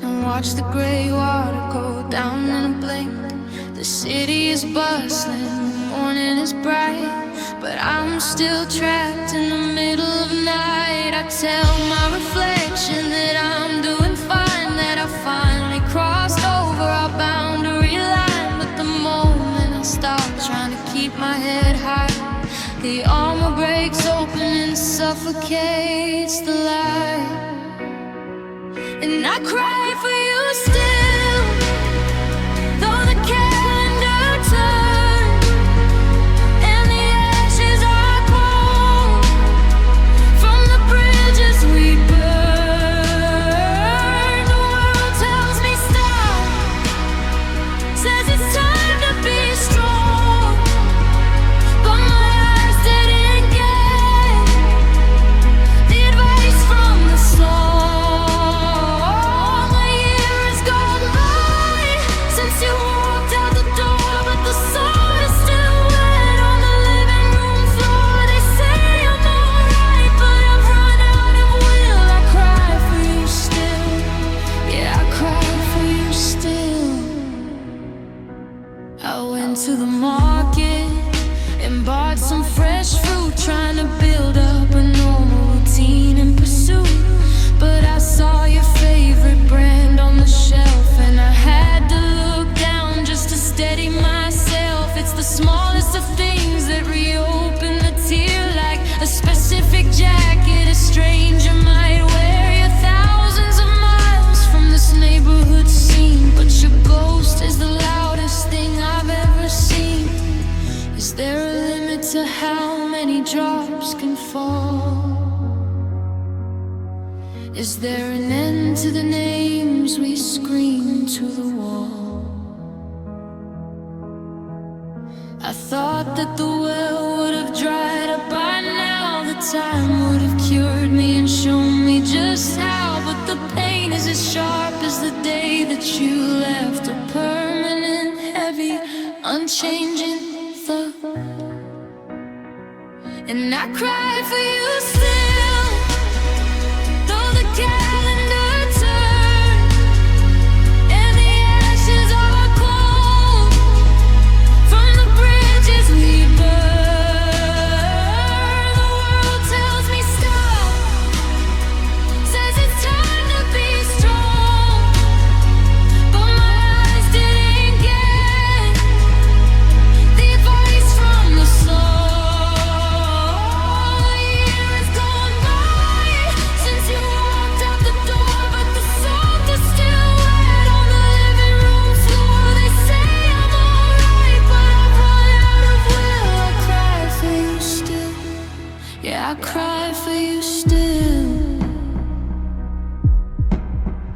and watch the gray water go down in a blink. The city is bustling, the morning is bright, but I'm still trapped in the middle of night. I tell my reflection that I'm doing fine, that I finally crossed over our boundary line. But the moment I stop trying to keep my head high, the armor breaks open and suffocates the light. And I cry for you still, though the calendar turns and the ashes are cold from the bridges we burn. The world tells me stop, says it's time to be strong, but my eyes didn't get the advice from the song. A year has gone by since you walked out the door, but the song is still wet on the living room floor. They say I'm alright, but I've run out of will. I cry for you still, yeah, I cry for you still. I went to the market and bought some fresh fruit, trying to build up a normal routine and pursuit. But I saw your favorite brand on the shelf, and I had to look down just to steady myself. It's the smallest of things that reopen the tear, like a specific jacket a stranger might wear. You're thousands of miles from this neighborhood scene, but your ghost is the loudest thing I've ever seen. Is there a limit to how many drops can fall? Is there an end to the names we scream to the wall? I thought that the well would have dried up by now, the time would have cured me and shown me just how. But the pain is as sharp as the day that you left, a permanent, heavy, unchanging thug. And I cry for you still, though the calendar turns and the ashes are cold from the bridges we burn. The world tells me stop, says it's time to be strong, but my eyes didn't get the advice from the song. A year has gone by since you walked out the door, but the salt is still wet on the living room floor. They say I'm alright, but I've run out of will. I cry for you still, yeah, I cry for you still.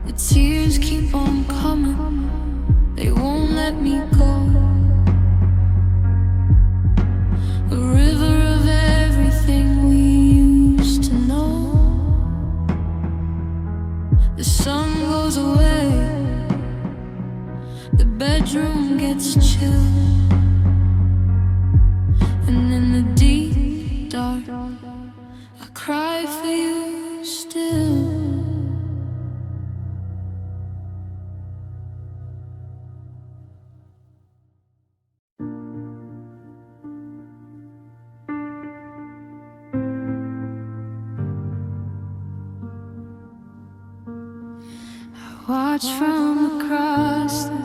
The tears keep on coming, they won't let me go. A river of everything we used to know. The sun goes away, the bedroom gets chill, and in the deep dark, I cry for you still. Watch from across the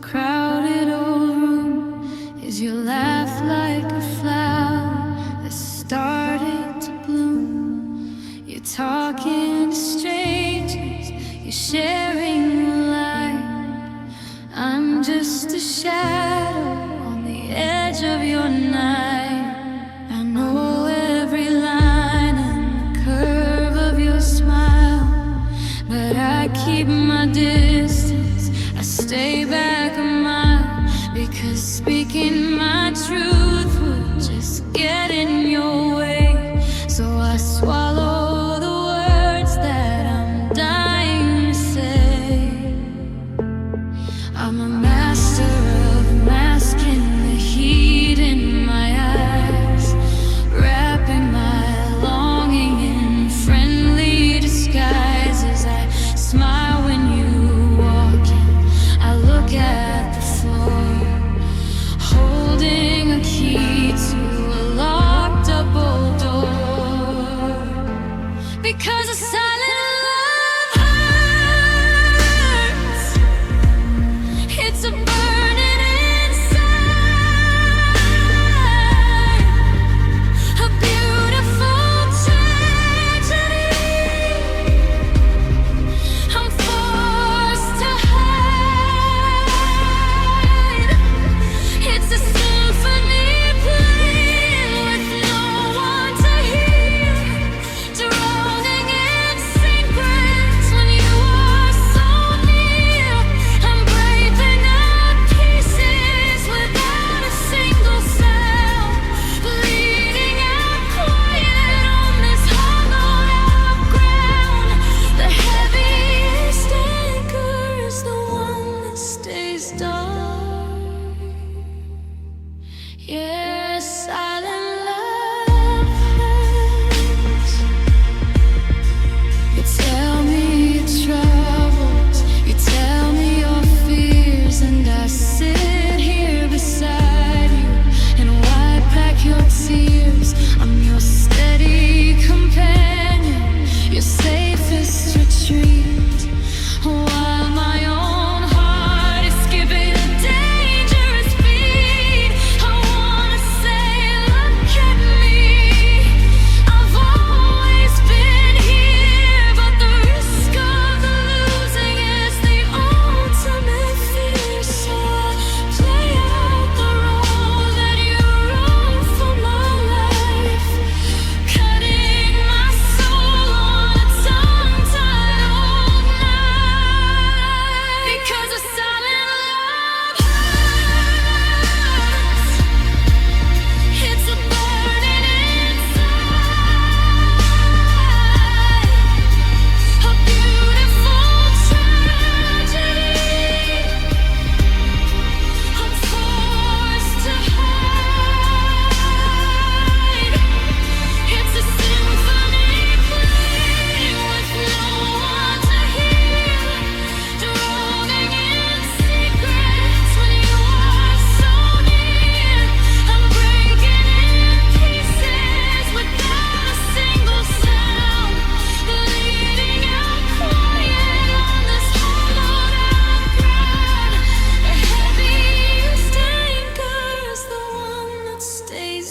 crowded old room as you laugh like a flower that's starting to bloom. You're talking to strangers, you're sharing the light. I'm just a shadow on the edge of your night. I know every line and the curve of your smile, but I keep my distance, I stay back a mile, because speaking my truth would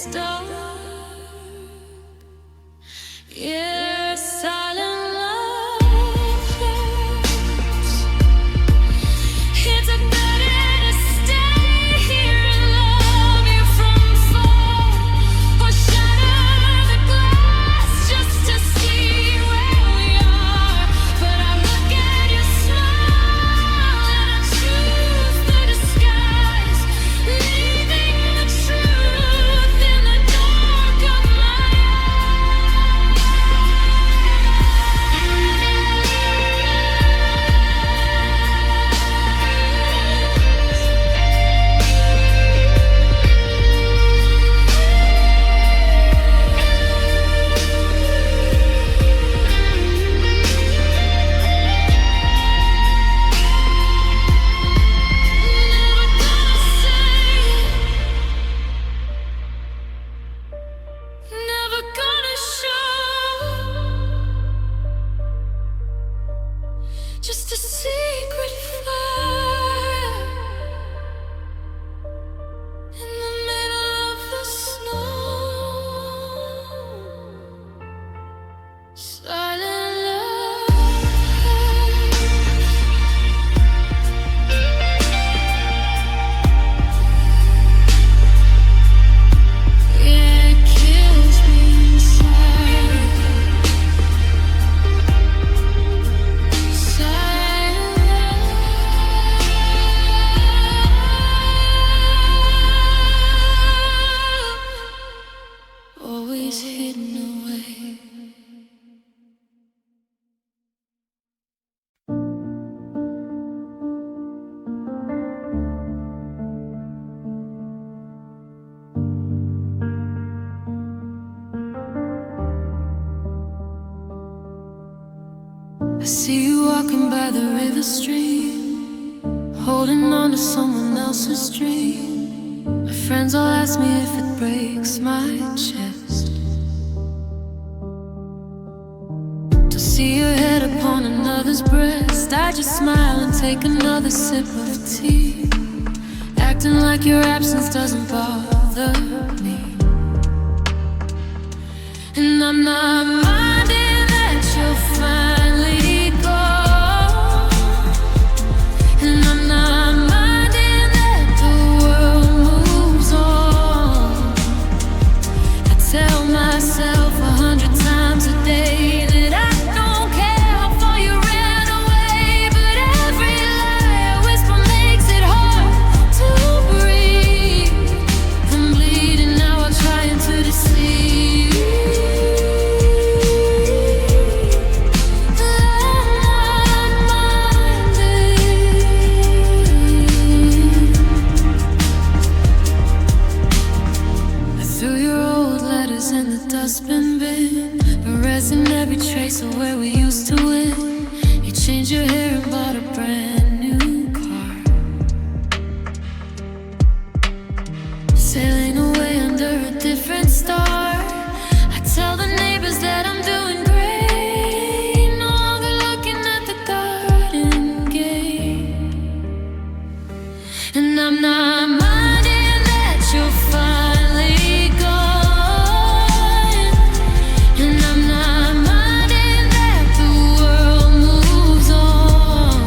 start. Yeah, silent love hurts. It's better to stay here and love you from far, or shatter the glass just to see where we are. But I look at your smile and I choose the disguise, leaving the truth in the dark of my never gonna show, just a secret fire in the middle of the snow. Silent love, yeah, it kills me inside. Silent love, always hidden away. I see you walking by the river stream, holding on to someone else's dream. My friends all ask me if it breaks my chest to see your head upon another's breast. I just smile and take another sip of tea, acting like your absence doesn't bother me. And I'm not minding that you'll finally go, and I'm not minding that the world moves on. I tell myself 100 times a day that I don't care how far you ran away, but every lie I whisper makes it hard to breathe. I'm bleeding now while trying to deceive. Threw your old letters in the dustbin bin, erasing every trace of where we used to win. You changed your hair and bought a brand new car, sailing away under a different star. I tell the neighbors that I'm doing great, no longer looking at the garden gate. And I'm not minding that you're finally gone, and I'm not minding that the world moves on.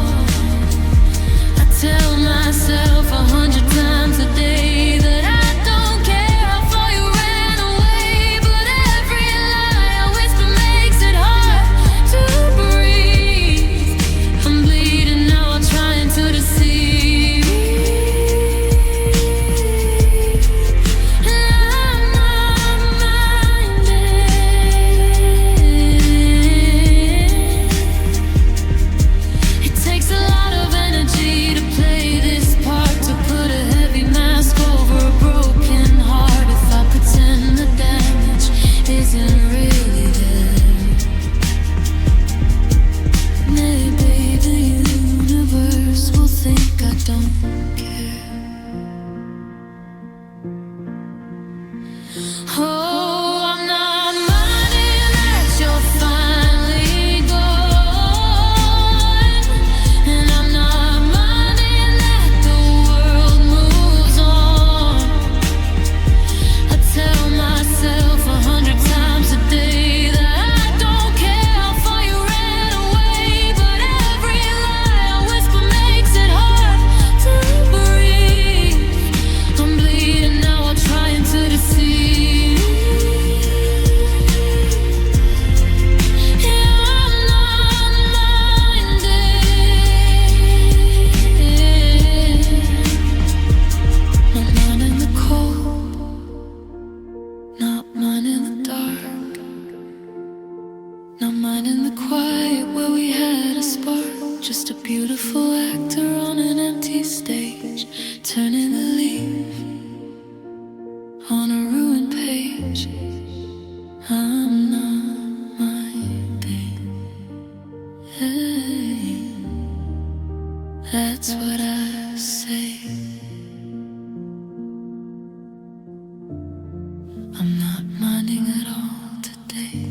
mine in the dark, not mine in the quiet where we had a spark. Just a beautiful actor on an empty stage, turning the leaf on a ruined page. I'm not mine, babe. Hey, that's what I say. I'm not minding at all today.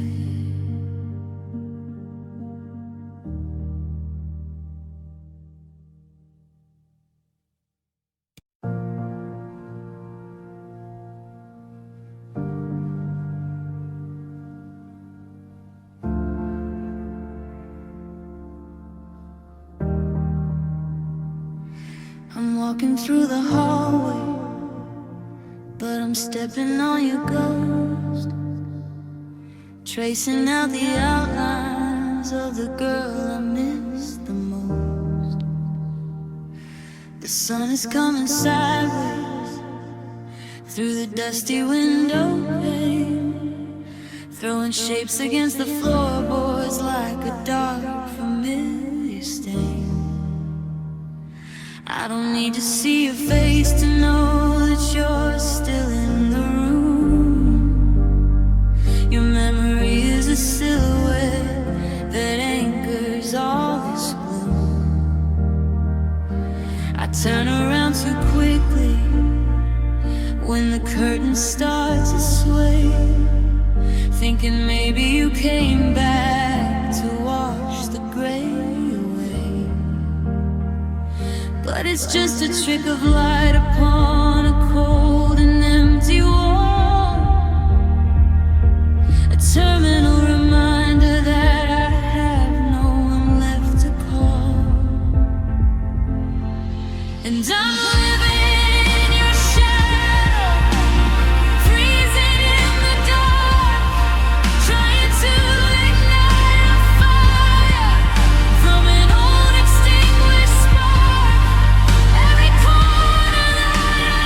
I'm walking through the hallway, but I'm stepping on your ghost, tracing out the outlines of the girl I miss the most. The sun is coming sideways through the dusty window pane, throwing shapes against the floorboards like a dark familiar stain. I don't need to see your face to know that you're still in the room. Your memory is a silhouette that anchors all this gloom. I turn around too quickly when the curtains start to sway, thinking maybe you came back to wash the gray away. But it's just a trick of light upon a cold and empty wall, a terminal reminder that I have no one left to call. And I'm living in your shadow, freezing in the dark, trying to ignite a fire from an old extinguished spark. Every corner that I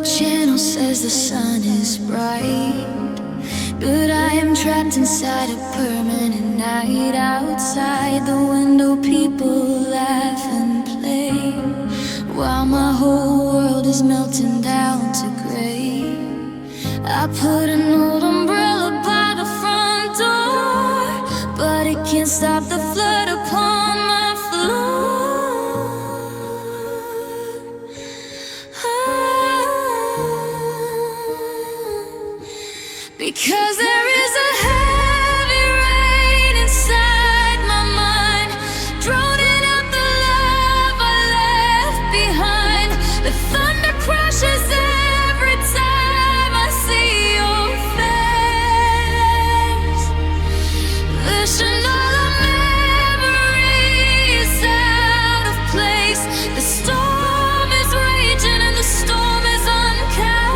channel says the sun is bright, but I am trapped inside a permanent night. Outside the window people laugh and play, while my whole world is melting down to gray. I put an old umbrella by the front door, but it can't stop the flood upon my floor. Because there is a heavy rain inside my mind, drowning out the love I left behind. The thunder crashes every time I see your face. Wishing all our memories out of place. The storm is raging and the storm is unkind.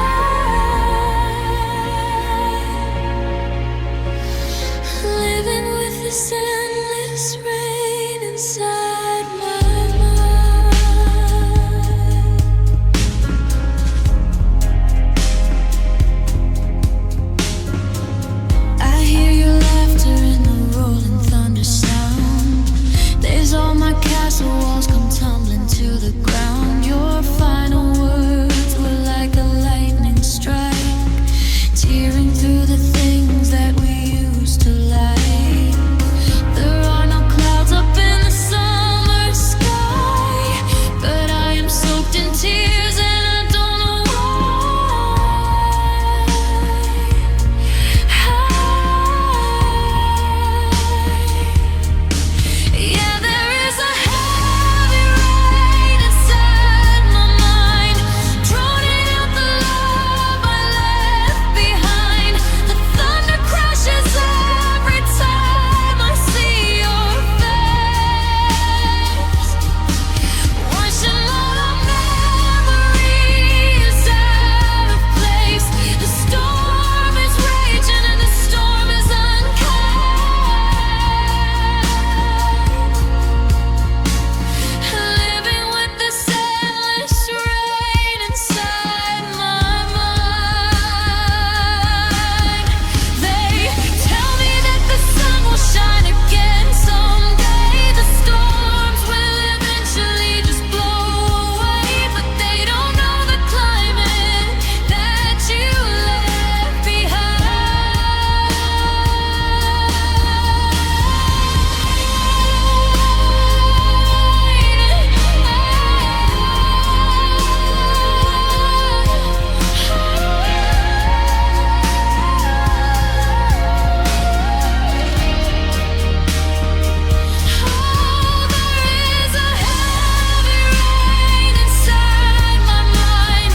Living with this endless rain inside my mind. I hear your laughter in the rolling thunder sound. There's all my castle walls come tumbling to the ground. Your final words were like a lightning strike, tearing through the things that we used to like. There are no clouds up in the summer sky, but I am soaked in tears and I don't know why. Yeah, there is a heavy rain inside my mind, drowning out the love I left behind. The thunder crashes every time I see your face. Washing all our memories out of place. The storm is raging and the storm is unkind. Living with this endless rain inside my mind. They tell me that the sun will shine again someday. The storms will eventually just blow away, but they don't know the climate that you left There is a heavy rain inside my mind,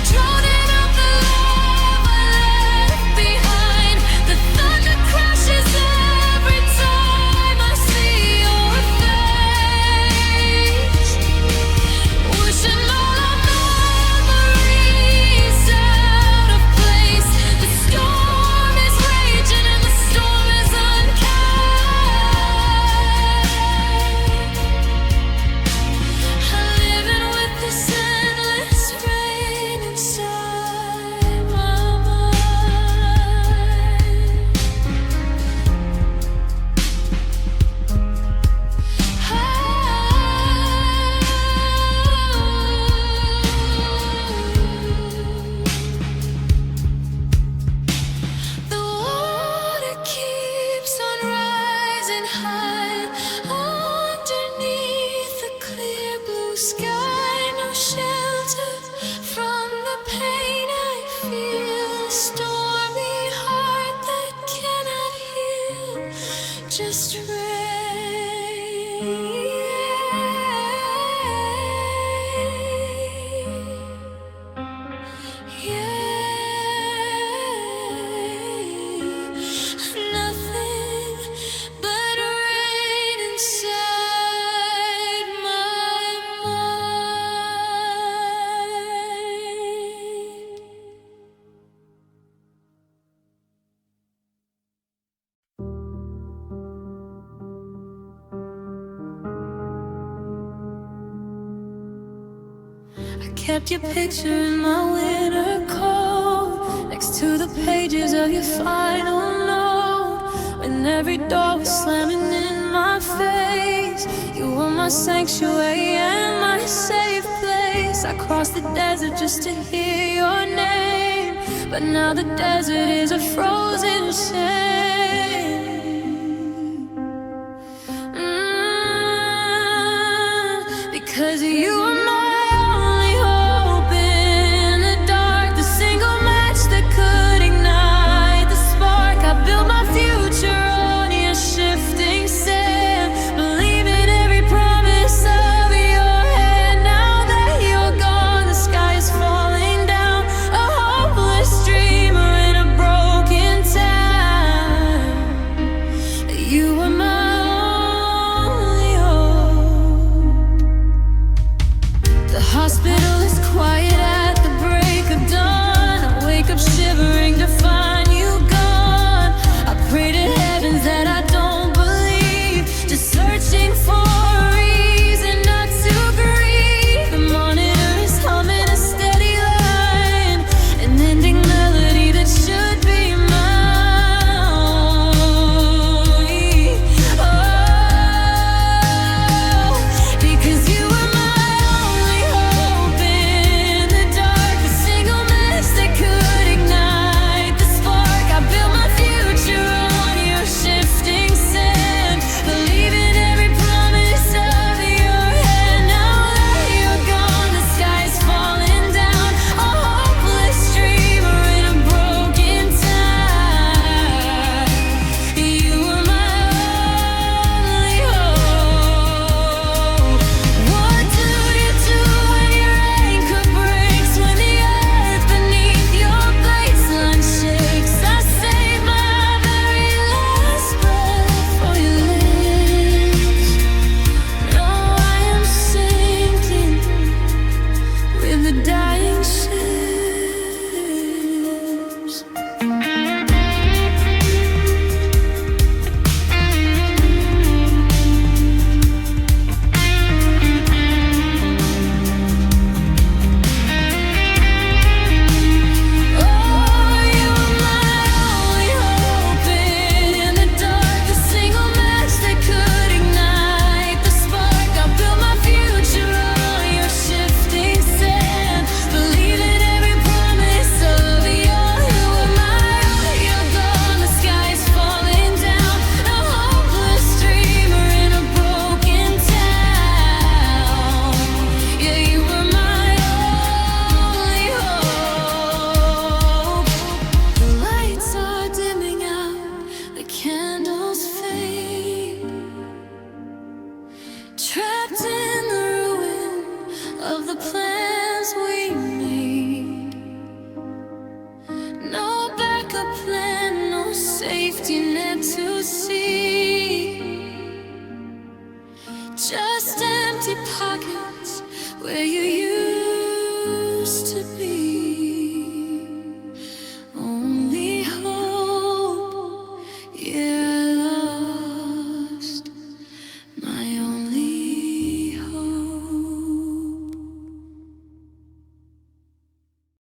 drowning out the love I left behind. The thunder crashes every time I see your face. Wishing all our memories out of place. The storm is raging and the storm is unkind. Living with this endless rain inside my mind. The water keeps on rising high underneath the clear blue sky. No shelter from the pain I feel. A stormy heart that cannot heal. Just nothing but rain inside my mind. kept your picture in my winter coat, next to the pages of your final note. When every door was slamming in my face, you were my sanctuary and my safe place. I crossed the desert just to hear your name, but now the desert is a frozen shame. Because you are my only hope in the dark, the single match that could ignite the spark. I built my future on your shifting sand, believing every promise of your hand. Now that you're gone, the sky is falling down, a hopeless dreamer in a broken town. You were my hospital is quiet at the break of dawn. I wake up shivering to find you gone. I pray to heavens that I don't believe, just searching for a reason not to grieve. The monitor is humming a steady line, an ending melody that should be mine. Oh, because you were my trapped in the ruin of the plans we made. No backup plan, no safety net to see. Just empty pockets where you